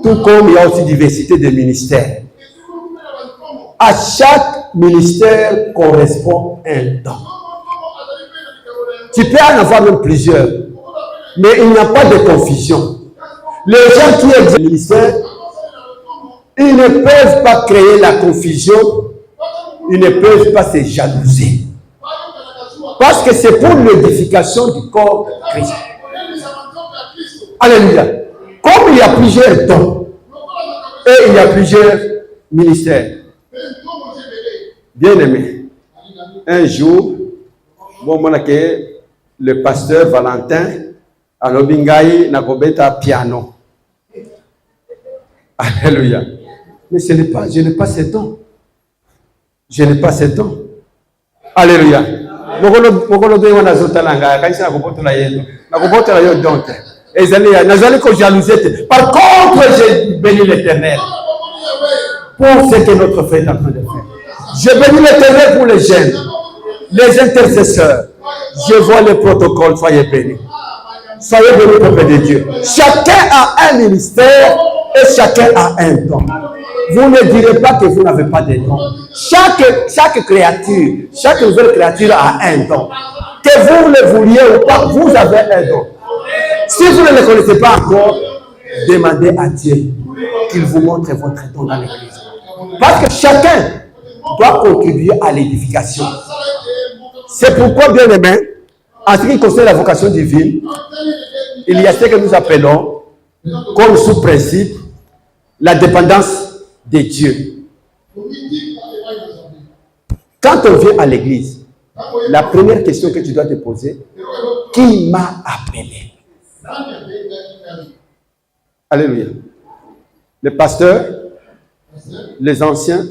S2: tout comme il y a aussi diversité des ministères. À chaque ministère correspond un don. Tu peux en avoir même plusieurs, mais il n'y a pas de confusion. Les gens qui ont des ministères, ils ne peuvent pas créer la confusion, ils ne peuvent pas se jalouser. Parce que c'est pour l'édification du corps de Christ. Alléluia. Comme il y a plusieurs dons et il y a plusieurs ministères, bien aimé, un jour, le pasteur Valentin a l'obingaï nakobeta piano. Alléluia. Mais je n'ai pas ces dons. Je n'ai pas ces dons. Alléluia. Par contre, j'ai béni l'Éternel pour ce que notre frère est en train de faire. Je bénis l'Éternel pour les jeunes, les intercesseurs. Je vois le protocole, soyez bénis. Soyez bénis, peuple de Dieu. Chacun a un ministère et chacun a un don. Vous ne direz pas que vous n'avez pas de don. Chaque créature, chaque nouvelle créature a un don. Que vous le vouliez ou pas, vous avez un don. Si vous ne le connaissez pas encore, demandez à Dieu qu'il vous montre votre don dans l'église. Parce que chacun doit contribuer à l'édification. C'est pourquoi, bien aimé, en ce qui concerne la vocation divine, il y a ce que nous appelons, comme sous-principe, la dépendance de Dieu. Quand on vient à l'église, la première question que tu dois te poser, qui m'a appelé? Alléluia. Les pasteurs, les anciens,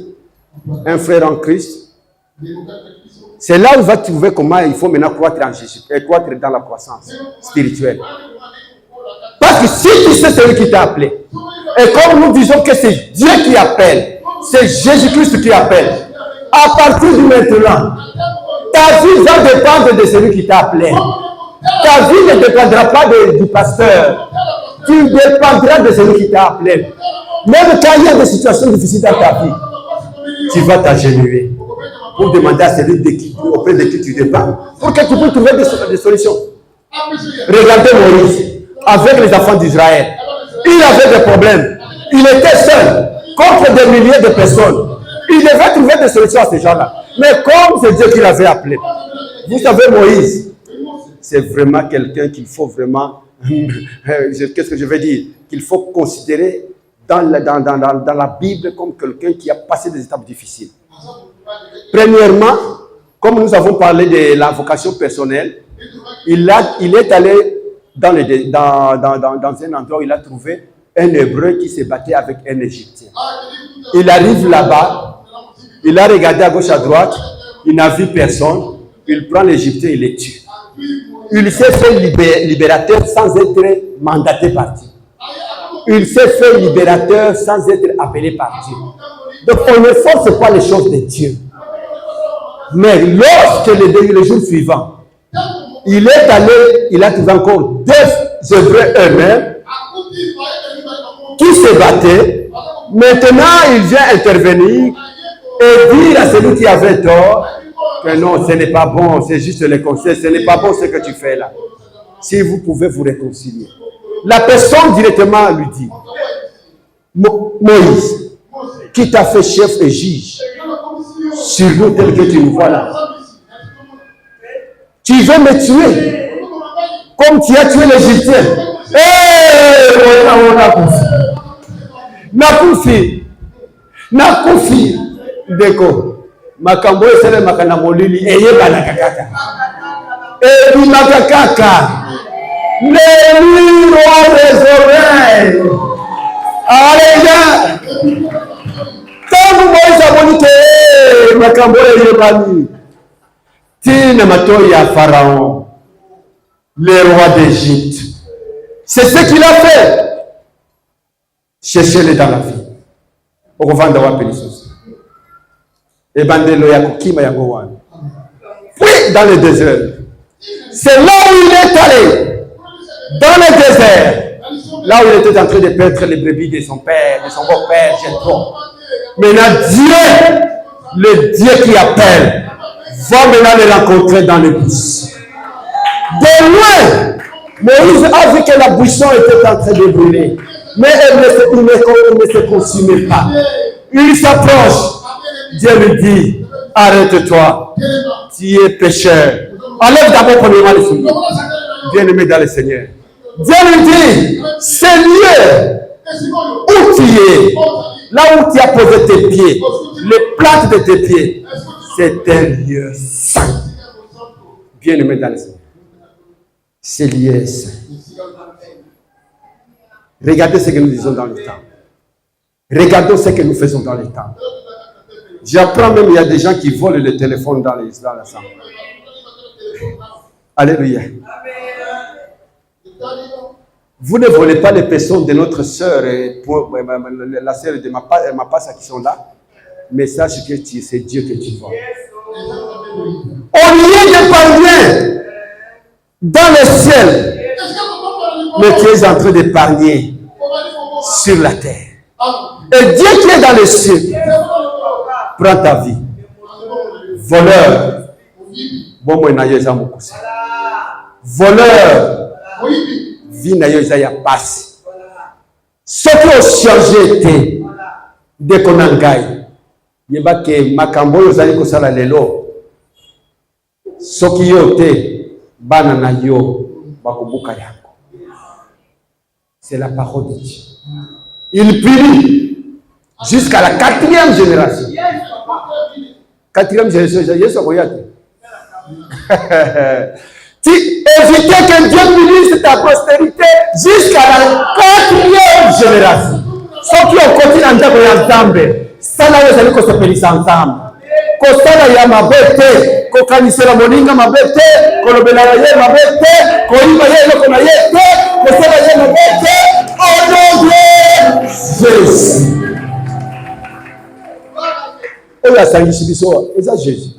S2: un frère en Christ. C'est là où on va trouver comment il faut maintenant croître en Jésus et croître dans la croissance spirituelle. Parce que si tu sais celui qui t'a appelé, et comme nous disons que c'est Dieu qui appelle, c'est Jésus-Christ qui appelle, à partir du maintenant, ta vie va dépendre de celui qui t'a appelé. Ta vie ne dépendra pas du pasteur. Tu dépendras de celui qui t'a appelé. Même quand il y a des situations difficiles dans ta vie, tu vas t'agenouiller pour demander à celui auprès de qui tu dépends, pour que tu puisses trouver des solutions. Regardez Moïse, avec les enfants d'Israël. Il avait des problèmes. Il était seul contre des milliers de personnes. Il devait trouver des solutions à ces gens-là. Mais comme c'est Dieu qui l'avait appelé. Vous savez, Moïse, c'est vraiment quelqu'un qu'il faut vraiment, qu'est-ce que je veux dire, qu'il faut considérer dans la Bible comme quelqu'un qui a passé des étapes difficiles. Premièrement, comme nous avons parlé de la vocation personnelle, il est allé dans un endroit où il a trouvé un Hébreu qui se battait avec un Égyptien. Il arrive là-bas, il a regardé à gauche, à droite, il n'a vu personne, il prend l'Égyptien, il le tue. Il s'est fait libérateur sans être mandaté par Dieu. Il s'est fait libérateur sans être appelé par Dieu. Donc on ne force pas les choses de Dieu. Mais lorsque le jour suivant, il est allé, il a trouvé encore deux Hébreux eux-mêmes qui se battaient. Maintenant, il vient intervenir et dire à celui qui avait tort que non, ce n'est pas bon, c'est juste les conseils, ce n'est pas bon ce que tu fais là. Si vous pouvez vous réconcilier. La personne directement lui dit, Moïse, qui t'a fait chef et juge sur nous tel que tu nous vois là. Tu veux me tuer comme tu as tué l'Égyptien. Nakufi deko makambo esele makana molili eyeba kaka et makakaka les murs des oreilles. Alléluia. Tant Moïse a monité makambo eyebani tina matoi ya Pharaon, le roi d'Égypte. C'est ce qu'il a fait. Cherchez-le dans la vie. Au revendre wa pénisos. Et bandelo ya kokima ya gowan. Puis dans le désert. C'est là où il est allé. Dans le désert. Là où il était en train de perdre les brebis de son père, de son beau-père, Jéthro. Maintenant Dieu, le Dieu qui appelle, va maintenant le rencontrer dans le buisson. De loin, Moïse a vu que la buisson était en train de brûler. Mais elle ne se consumait pas. Il s'approche. Dieu lui dit, arrête-toi. Tu es pécheur. Enlève d'abord premièrement les souliers. Bien-aimé dans le Seigneur. Dieu lui dit, c'est lieu où tu es, là où tu as posé tes pieds, les plantes de tes pieds, c'est un lieu saint. Bien-aimé dans le Seigneur. C'est lieu saint. Regardez ce que nous disons dans le temps. Regardons ce que nous faisons dans le temps. J'apprends même, il y a des gens qui volent le téléphone dans la salle. Alléluia. Vous ne volez pas les personnes de notre sœur, la sœur de ma passe qui sont là, mais sache que c'est Dieu que tu vois. On y est d'épargner dans le ciel, mais tu es en train d'épargner sur la terre. Et Dieu qui est dans les cieux prend ta vie. Voleur. Voleur. Vie na yo ya passe. Ce qui a changé était de konangai. Yeba ke makambo yo zali ko sala lelo. Ce qui yo te bana na yo bakubuka yako. C'est la parole de Dieu. Il punit jusqu'à la 4e génération. 4e génération, Yesu akoyate. Tu évites que Dieu punisse ta postérité jusqu'à la 4e génération. Ceux qui ont continué à dire ensemble, ça n'a pas été se ensemble. Kosala ya mabete, kokanisela moninga mabete, kolobela ye mabete, koiba ye loko na yete, kosala ye mabete, au nom de Jésus. Oh la sangishi biso, c'est Jésus.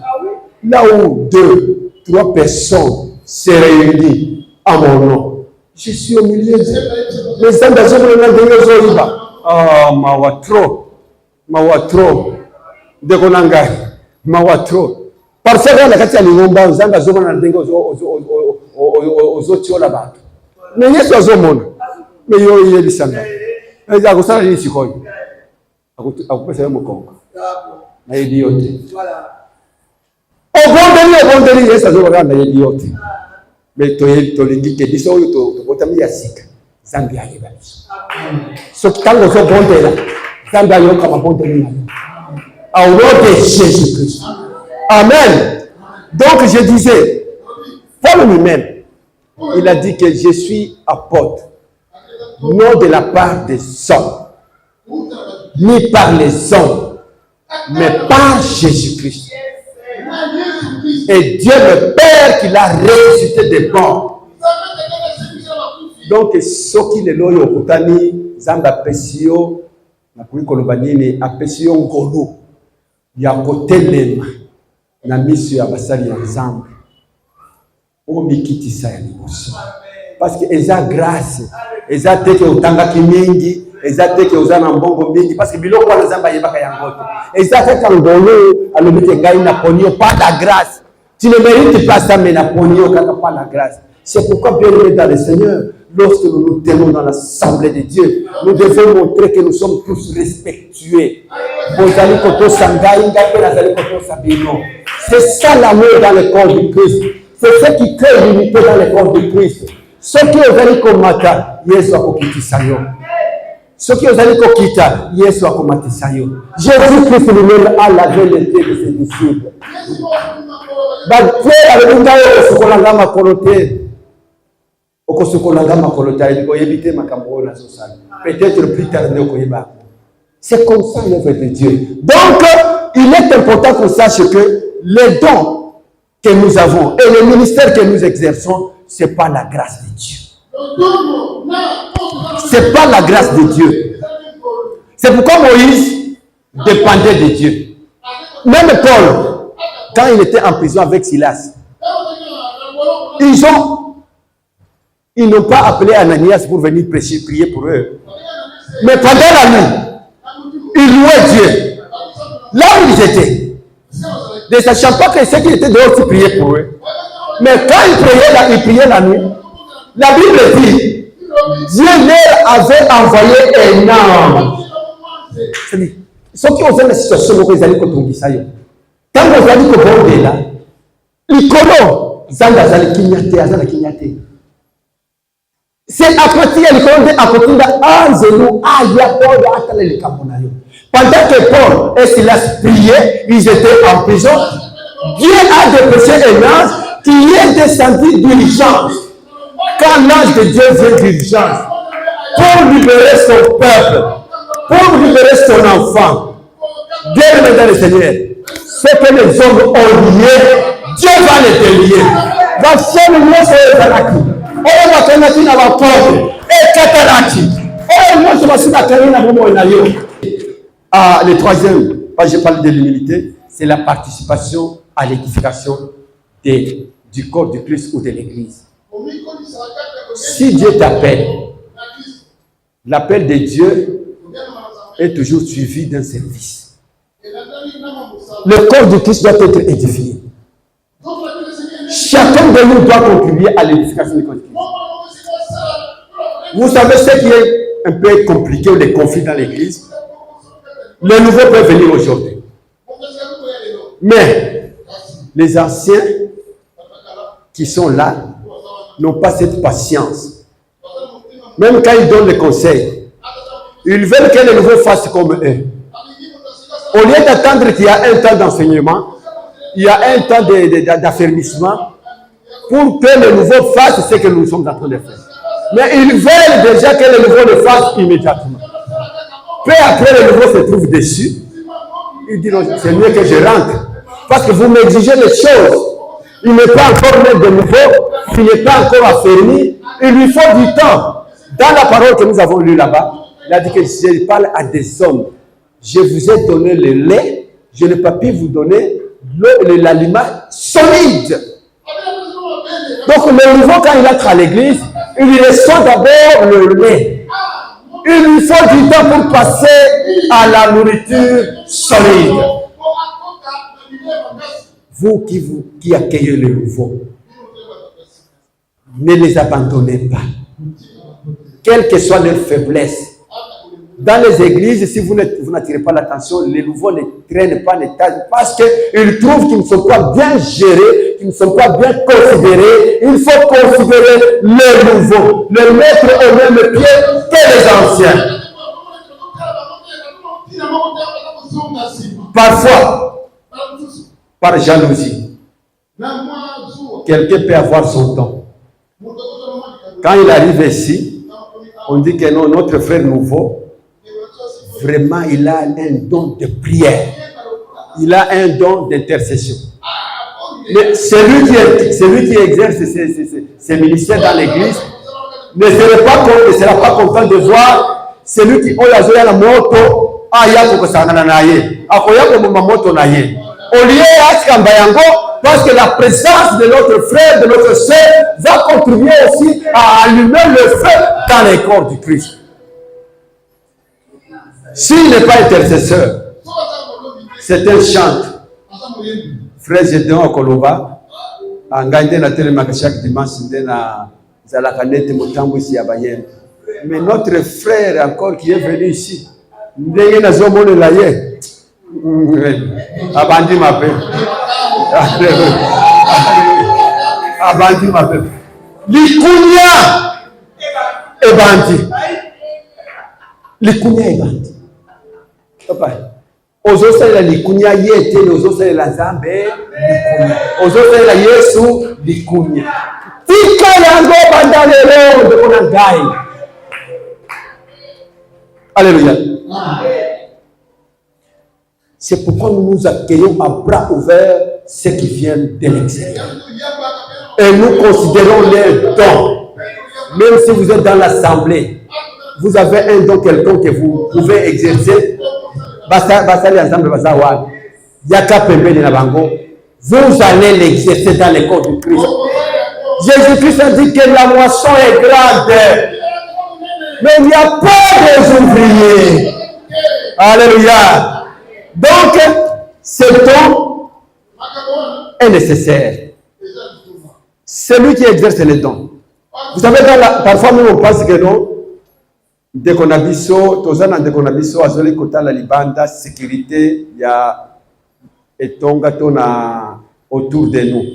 S2: Là où 2, 3 personnes se réunit en mon nom, je suis au milieu d'eux. Les hommes de ah, mawa trop, de konanga, mawa trop. Parce que la katia lingomba, zanga zoma na dengo ozotiola bato. Mais yesu azomona. Mais yo yeli sanga. Eza kusala ni sikoi. Akupesa yo mokongo. Na idiote. Obondeli yesu azomona na idiote. Mais tolingi ke biso oyo to botami ya sika. Zambi ayeba biso. So tango so bondela, zambi ayoka mabondeli na. Au nom de Jésus-Christ. Amen. Donc je disais, Paul lui-même, il a dit que je suis apôtre, non de la part des hommes, ni par les hommes, mais par Jésus-Christ. Et Dieu le Père qui l'a ressuscité des morts. Donc, ce qui est là, il Zamba Pesio, na Kolobanini, a Pesio Ngolo, ya kotelema, na misu ya basali ya Zamba. O mikiti sa ya liboso. Parce que eza grâce, eza teke utanga kimingi, eza teke uzana mbongo mingi, parce que biloko wana Zamba yebaka yangote. Eza teke ngolo, alobite ngai na ponio, pas la grâce. Tu ne mérites pas ça, mais la ponio, pas la grâce. C'est pourquoi, bien aimé dans le Seigneur, lorsque nous nous tenons dans l'assemblée de Dieu, nous devons montrer que nous sommes tous respectueux. C'est ça l'amour dans le corps du Christ. C'est ce qui crée l'unité dans le corps du Christ. Ce qui est venu comme matin, Yesu akokitisa yo. Ce qui est venu comme kita, Yesu akomatisa yo. Jésus-Christ lui-même a lavé les pieds de ses disciples. Peut-être plus tard, c'est comme ça l'œuvre de Dieu. Donc, il est important qu'on sache que les dons que nous avons et le ministère que nous exerçons, ce n'est pas la grâce de Dieu. Ce n'est pas la grâce de Dieu. C'est pourquoi Moïse dépendait de Dieu. Même Paul, quand il était en prison avec Silas, ils n'ont pas appelé Ananias pour venir prêcher, prier pour eux. Mais pendant la nuit, ils louaient Dieu. Là où ils étaient, ne sachant pas que ceux qui étaient dehors, ils priaient pour eux. Mais quand ils priaient la nuit, la Bible dit, Dieu leur avait envoyé un ange. C'est-à-dire, ceux qui ont fait la situation, ils allaient contre Isaïe. Quand vous allez comprendre là, les colons, Zanga Zali Kinyate, Azala Kinyate. C'est à partir de l'école de Apotinda, Anzelu, Ayapoda, Atale Kamonayo. Pendant que Paul et Silas priaient, ils étaient en prison. Dieu a dépêché un ange qui est descendu d'urgence. Quand l'ange de Dieu vient d'urgence, pour libérer son peuple, pour libérer son enfant, Dieu dans le Seigneur. Ce que les hommes ont lié, Dieu va les délier. Va faire le mot sur les Kalaki. On va connaître dans la porte. Et Katalaki. On va se passer dans la Karina. Ah, le troisième, je parle de l'humilité, c'est la participation à l'édification du corps du Christ ou de l'Église. Si Dieu t'appelle, l'appel de Dieu est toujours suivi d'un service. Le corps du Christ doit être édifié. Chacun de nous doit contribuer à l'édification du corps du Christ. Vous savez ce qui est un peu compliqué ou les conflits dans l'Église? Les nouveaux peuvent venir aujourd'hui. Mais les anciens qui sont là n'ont pas cette patience. Même quand ils donnent les conseils, ils veulent que les nouveaux fassent comme eux. Au lieu d'attendre qu'il y a un temps d'enseignement, il y a un temps d'affermissement pour que les nouveaux fassent ce que nous sommes en train de faire. Mais ils veulent déjà que les nouveaux le fassent immédiatement. Peu après, les nouveaux se trouvent déçus. Ils disent, c'est mieux que je rentre. Parce que vous m'exigez les choses. Il n'est pas encore né de nouveau. Il n'est pas encore affermi. Il lui faut du temps. Dans la parole que nous avons lue là-bas, il a dit que je parle à des hommes. Je vous ai donné le lait. Je n'ai pas pu vous donner l'aliment solide. Donc le nouveau, quand il entre à l'église, il lui reçoit d'abord le lait. Il lui faut du temps pour passer à la nourriture solide. Vous qui accueillez le nouveau, ne les abandonnez pas. Quelle que soit leur faiblesse. Dans les églises, si vous n'attirez pas l'attention, les nouveaux ne traînent pas les tâches parce qu'ils trouvent qu'ils ne sont pas bien gérés, qu'ils ne sont pas bien considérés. Il faut considérer les nouveaux, les mettre au même pied que les anciens. Parfois, par jalousie, quelqu'un peut avoir son don. Quand il arrive ici, on dit que non, notre frère nouveau, vraiment, il a un don de prière. Il a un don d'intercession. Mais celui qui exerce ses ministères dans l'église ne sera pas content de voir celui qui a la moto. Au lieu parce que la présence de notre frère, de notre sœur, va contribuer aussi à allumer le feu dans les corps du Christ. S'il n'est pas intercesseur, c'est un chantre. Frère Gédéon Okoloba, en gagnant la télémarque chaque dimanche, mais notre frère encore qui est venu ici, Abandi m'appelle. Abandi m'appelle. Likunya et Bandi. Likunya et Bandi. Papa. Ozosa la likunya yete, ozosa la zambe, likunya. Ozosa la Yesu, likunya. Tika yango bandalero de konangai. Alléluia. C'est pourquoi nous nous accueillons à bras ouverts ceux qui viennent de l'extérieur. Et nous considérons les dons. Même si vous êtes dans l'assemblée, vous avez un don quelconque que vous pouvez exercer. Vous allez l'exercer dans les corps du Christ. Jésus-Christ a dit que la moisson est grande, mais il n'y a pas d'ouvriers. Alléluia. Donc, ce don est nécessaire. Celui qui exerce les dons. Vous savez, parfois nous on pense que non, dès qu'on a biso, tozana dès qu'on a biso, azoli kota la libanda, sécurité, il y a etonga tona autour de nous.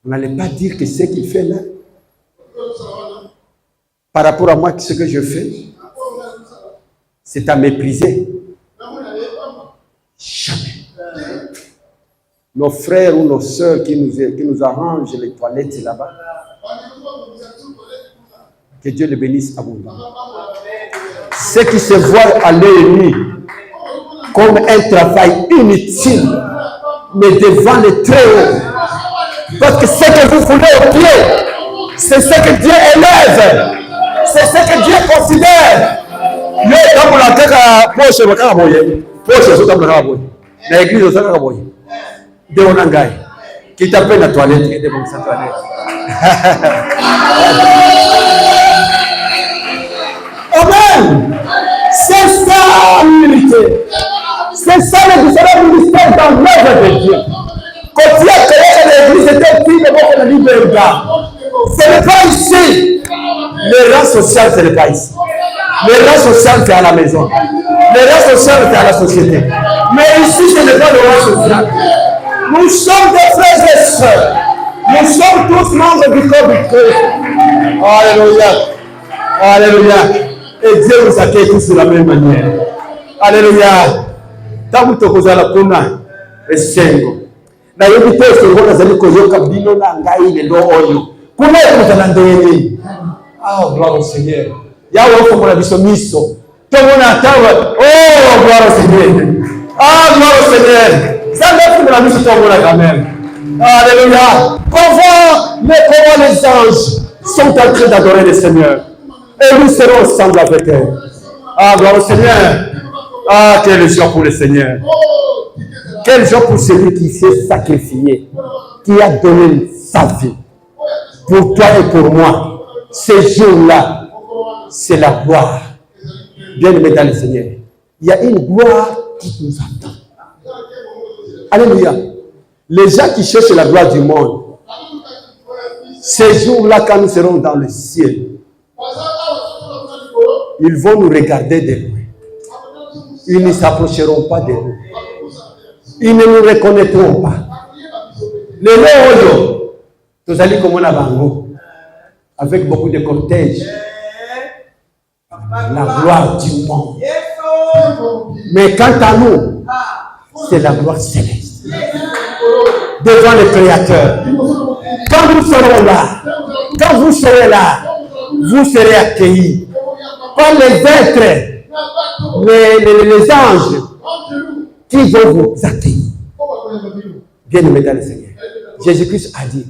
S2: Vous n'allez pas dire que ce qu'il fait là, par rapport à moi, ce que je fais, c'est à mépriser. Jamais. Nos frères ou nos sœurs qui nous arrangent les toilettes là-bas, que Dieu les bénisse abondamment. Ceux qui se voient à l'œil nu comme un travail inutile, mais devant le Très-Haut. Parce que ce que vous foulez au pied, c'est ce que Dieu élève. C'est ce que Dieu considère. Qui t'appelle la toilette, qui est sa toilette. Amen. C'est ça l'humilité. C'est ça le différent ministère dans l'œuvre de Dieu. Quand Dieu a créé l'église, c'était fille de votre liberté. Ce n'est pas ici. Le rang social, ce n'est pas ici. Le rang social, c'est à la maison. Le rang social, c'est à la société. Mais ici, ce n'est pas le rang social. Nous sommes des frères et sœurs. Nous sommes tous membres du corps du Christ. Alléluia. Alléluia. Et Dieu nous accueille tous de la même manière. Alléluia. Tant que tu as la puna, et sengo. Na yobi te sengo na zali koyoka bino na ngai le do oyo. Kuna ekuta na ndoyeni. Ah, gloire au Seigneur. Yawe ofo na biso miso. Tomona tawa. Oh, gloire au Seigneur. Ah, gloire au Seigneur. Ça ne fait la mission quand même. Alléluia. Comment les anges sont en train d'adorer le Seigneur. Et nous serons ensemble avec eux. Ah, gloire au Seigneur. Ah, quelle joie pour le Seigneur. Quelle joie pour celui qui s'est sacrifié. qui a donné sa vie pour toi et pour moi. Ces jours-là, c'est la gloire. Bien-aimés dans le Seigneur, il y a une gloire qui nous attend. Alléluia. Les gens qui cherchent la gloire du monde, ces jours-là, quand nous serons dans le ciel, ils vont nous regarder de loin. Ils ne s'approcheront pas de nous. Ils ne nous reconnaîtront pas. Les loyaux, tous allés comme on a bango, avec beaucoup de cortèges. La gloire du monde. Mais quant à nous, c'est la gloire céleste. Devant le Créateur. Quand nous serons là, quand vous serez là, vous serez accueillis par les êtres, les anges qui vont vous accueillir. Bien-aimés dans le Seigneur, Jésus-Christ a dit,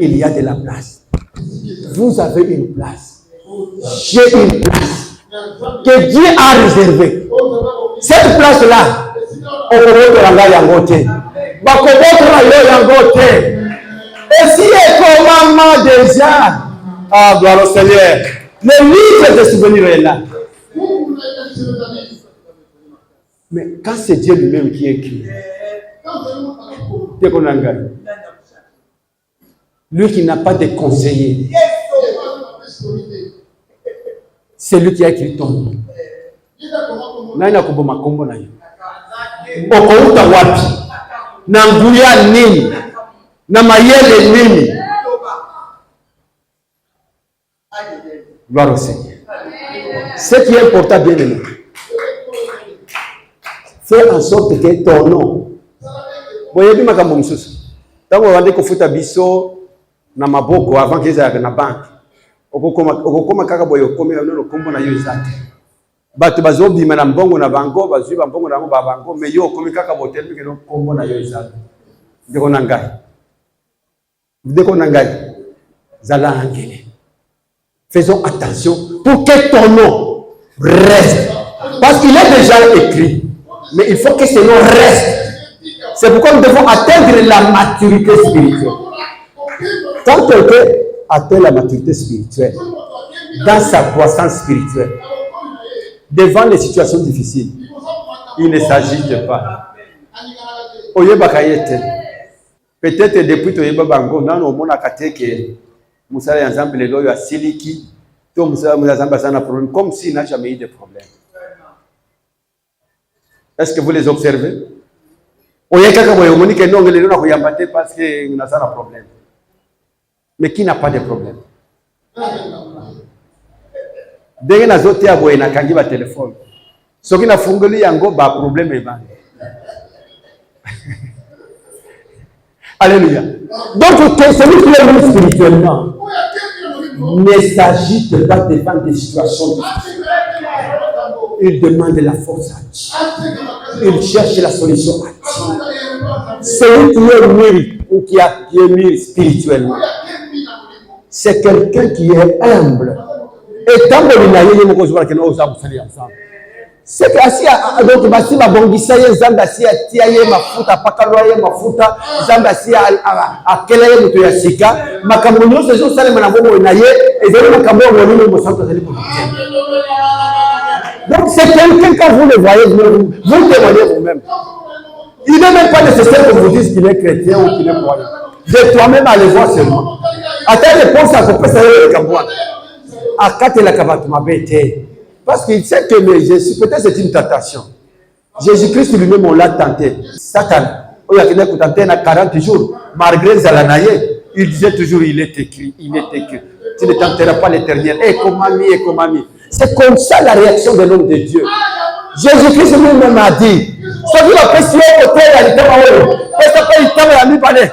S2: il y a de la place. Vous avez une place. J'ai une place que Dieu a réservée. Cette place-là, on peut la yangote. Et si est maman déjà, ah, gloire au Seigneur, le livre de souvenirs est là. Mais quand c'est Dieu lui-même qui écrit, lui qui n'a pas de conseiller, c'est lui qui a écrit ton nom. Naina kuboma kombo na yo. Okouta wapi? Na nguya nini? Na mayele nini? Gloire au Seigneur. Ce qui est important, bien aimé, fais en sorte que ton nom. Boyebi makambo misusu. Tango wande kofuta biso na maboko avant qu'ils aillent na banque. Okokoma kaka boyo komi na no kombo na yo ezate. Bato bazobima na mbongo na bango, bazwi ba mbongo na bango, mais yo komi kaka botel ke no kombo na yo ezate. Ndeko na ngai. Ndeko na ngai. Zala angele. Faisons attention pour que ton nom reste. Parce qu'il est déjà écrit. Mais il faut que ce nom reste. C'est pourquoi nous devons atteindre la maturité spirituelle. Quand quelqu'un atteint la maturité spirituelle, dans sa croissance spirituelle, devant les situations difficiles, il ne s'agite pas. Peut-être depuis que tu bango, non, on a caté que Moussa est ensemble les lois à Siliki, tout Moussa a un problème, comme s'il n'a jamais eu de problème. Est-ce que vous les observez? Parce qu'il n'a pas de problème. Mais qui n'a pas de problème? Dès que nous avons un téléphone, ce qui n'a pas de problème. Alléluia. Donc, celui qui est venu spirituellement ne s'agite pas devant des situations difficiles. Il demande la force à Dieu. Il cherche la solution à Dieu. Celui qui est mûr ou qui est mûr spirituellement, c'est quelqu'un qui est humble. Et tant que nous avons c'est que si donc basi babongisa ye zamba si atia ye mafuta pakalo ye mafuta zamba si akela ye muto ya sika makambo nyonso zo salema na bongo na ye ezali makambo ya molimo mosanto ezali pour donc c'est quelqu'un quand vous le voyez vous témoignez vous-même. Il n'est même pas nécessaire que vous disiez qu'il est chrétien ou qu'il est croyant. De toi-même à le voir seulement. À ta réponse à couper ça le cambois. À quatre la cabate ma bête. Parce qu'il sait que Jésus, peut-être c'est une tentation. Jésus-Christ lui-même, on l'a tenté. Satan, il a tenté 40 jours. Malgré Zalanaye, il disait toujours, il est écrit, il est écrit. Tu ne tenteras pas l'éternel. Et comme ami. C'est comme ça la réaction de l'homme de Dieu. Jésus-Christ lui-même a dit, ce qui va passer au côté, il y a des temps, parce que il t'a mis par les.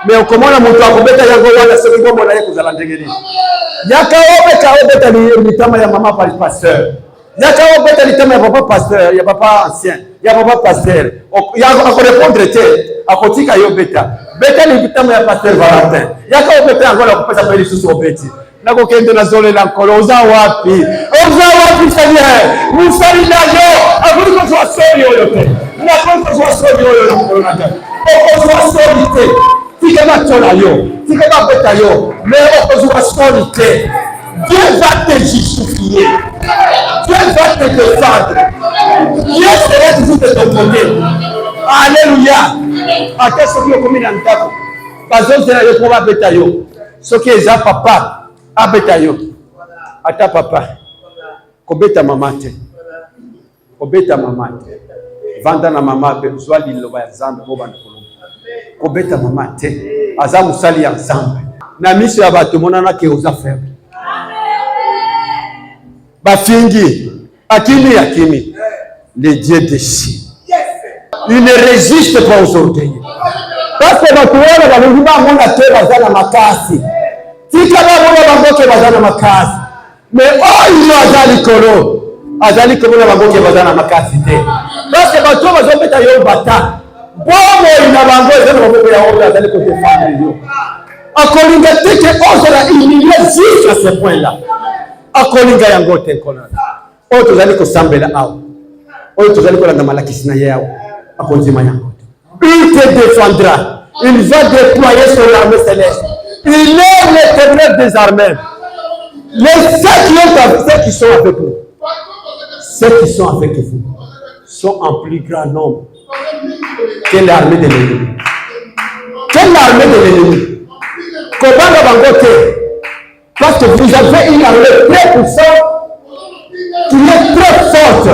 S2: Mais comment on a montré à Kobeta Yango, on a ce qui va m'en aller pour Zalandegeni. Yaka litama ya mama par pasteur. Yaka obeta litama ya papa pasteur, ya papa ancien, ya papa pasteur. Ya ko répondre te, akotika yo beta. Beta litama ya pasteur Valentin. Yaka obeta ngola ko pesa peli susu obeti. Nako kende na zole la nkolo oza wapi? Seigneur. Musali nayo, akuri ko so sori oyo te. Na ko so sori oyo nkolo na ta. okozwa soni te. Tika batola yo, tika babeta yo, mais okozwa soni te. Dieu va te justifier. Dieu va te défendre. Dieu sera toujours de ton côté. Alléluia. Ata soki okomi na ndako, bazozela yo mpo babeta yo. Soki eza papa, abeta yo. Ata papa, kobeta mama te. Kobeta mama te. Vanda na mama pe zwa liloba ya Nzambe bo bana kolomba. Kobeta mama te. Aza musali ya Nzambe. Na miso ya bato monana ke oza faible. Bafingi, akimi, le Dieu décide. Il ne résiste pas aux orgueilleux. Parce que batuwana balungi bamona te bazana makasi. Tika bamona bangoke bazana makasi. Mais oyo azali kolo na bangoke bazana makasi te. Parce que batu bazobeta yo bata. Bomo ina bango ezana bangoke ya oyo azali ko défendre yo. Akolinga te ke ozala humilié jusqu'à ce point-là. Akolinga yango te kola. Oyo tozali kosambela awa. Oyo tozali kolanda malakisi na ye awa. Akonzima yango. Il te défendra. Il va déployer son armée céleste. Il est l'Éternel des armées. Ceux qui sont avec nous, ceux qui sont avec vous, sont en plus grand nombre que l'armée de l'ennemi. Quelle armée de l'ennemi? Kobanga bangote. Parce que vous avez une armée très puissante, qui est très forte,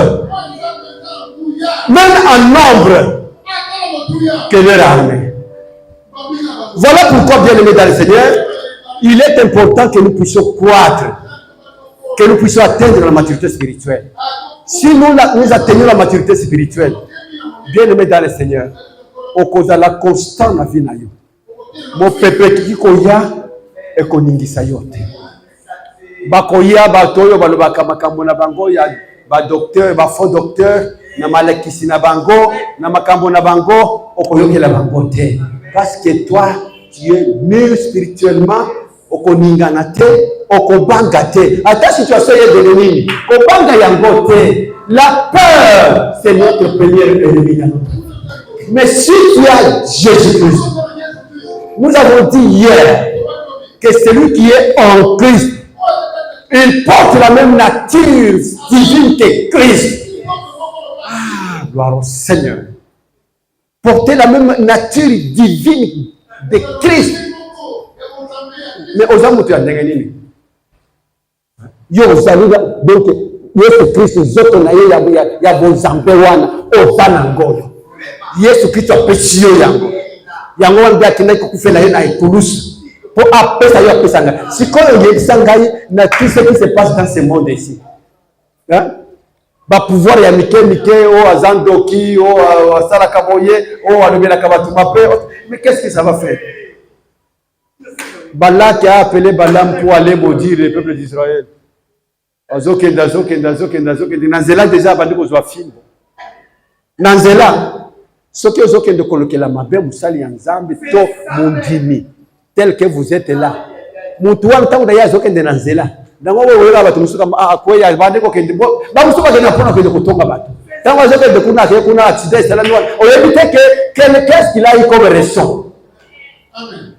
S2: même en nombre, que leur armée. Voilà pourquoi, bien aimés dans le Seigneur, il est important que nous puissions croître, que nous puissions atteindre la maturité spirituelle. Si nous atteignons la maturité spirituelle, bien aimés dans le Seigneur, au cause de la constante la vie na yo. Mon peuple qui koya et koningisa yote. Bakoya batoyo balobaka makambo na bango ya ba docteur ba faux docteur na malakisi na bango na makambo na bango okoyokela bango te. Parce que toi tu es mieux spirituellement okoningana te okobanga te. Ata situation est de nini kobanga yango te. La peur c'est notre premier ennemi dans notre vie. Mais si tu as Jésus-Christ, nous avons dit hier que celui qui est en Christ, il porte la même nature divine que Christ. Ah, gloire au Seigneur. Porter la même nature divine de Christ. Mais aux hommes, tu as dit, yo saluda donc Yesu Kristo zoto na yeye ya bozambe wana ozana ngoyo. Yesu Kristo apesio yango. Yango wanda kinai kukufela na ikulusu. Pour apesa yo apesa nga. Sikoyo yebisanga na tout ce qui se passe dans ce monde ici. Hein? Ba pouvoir ya mike o azandoki o asala kaboye o alobela kabatu mape. Mais qu'est-ce que ça va faire? Balak a appelé Balaam pour aller maudire le peuple d'Israël. Azokenda Nanzela déjà abandi kozwa film. Nanzela soki ozokende kolokela mabe musali ya Nzambe to mundimi tel que vous êtes là. Mutu wa ntango ya azokende Nanzela. Ndango wewe batu musuka akweya bandi kokende ba musuka kende pona kende kotonga batu. Ntango azokende kuna accident sala nwa. Oyebite que qu'est-ce qu'il a eu comme raison. Amen.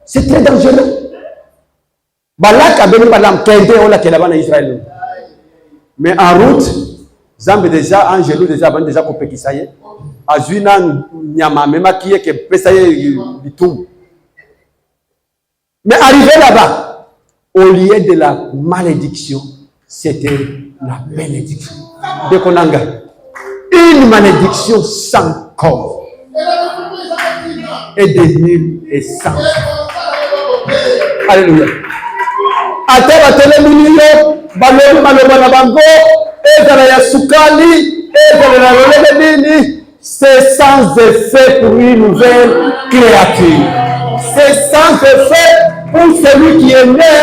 S2: C'est très dangereux. Balak a béni Balaam kende ola kelabana Israël. Mais en route, Zambe déjà Angelo déjà ban déjà kopekisa ye. Azuina nyama mema kiye ke pesa ye bitum. Mais arrivé là-bas, au lieu de la malédiction, c'était la bénédiction. De Konanga. Une malédiction sans cause. Et de nul et sans. Alléluia. Ateba telemilio, balobi maloba na bango, ezala ya sukali, ezala na lolebe nini, c'est sans effet pour une nouvelle créature. C'est sans effet pour celui qui est né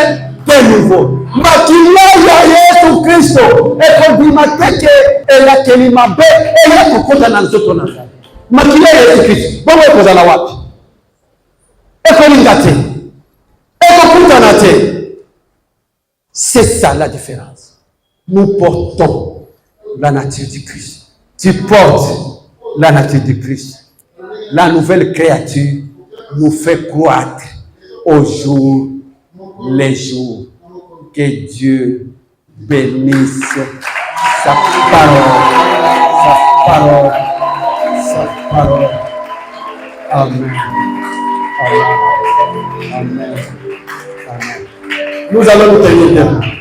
S2: de nouveau. Makila ya Yesu Kristo, ekondimate ela kelima be, ela kokota na nzoto na nzali. Makila ya Yesu Kristo, bongo ekozala wapi? Ekolingate, ekokutana te. C'est ça la différence. Nous portons la nature du Christ. Tu portes la nature de Christ, la nouvelle créature nous fait croître au jour les jours. Que Dieu bénisse sa parole, sa parole, sa parole. Amen. Amen. Amen. Amen. Nous allons nous tenir debout.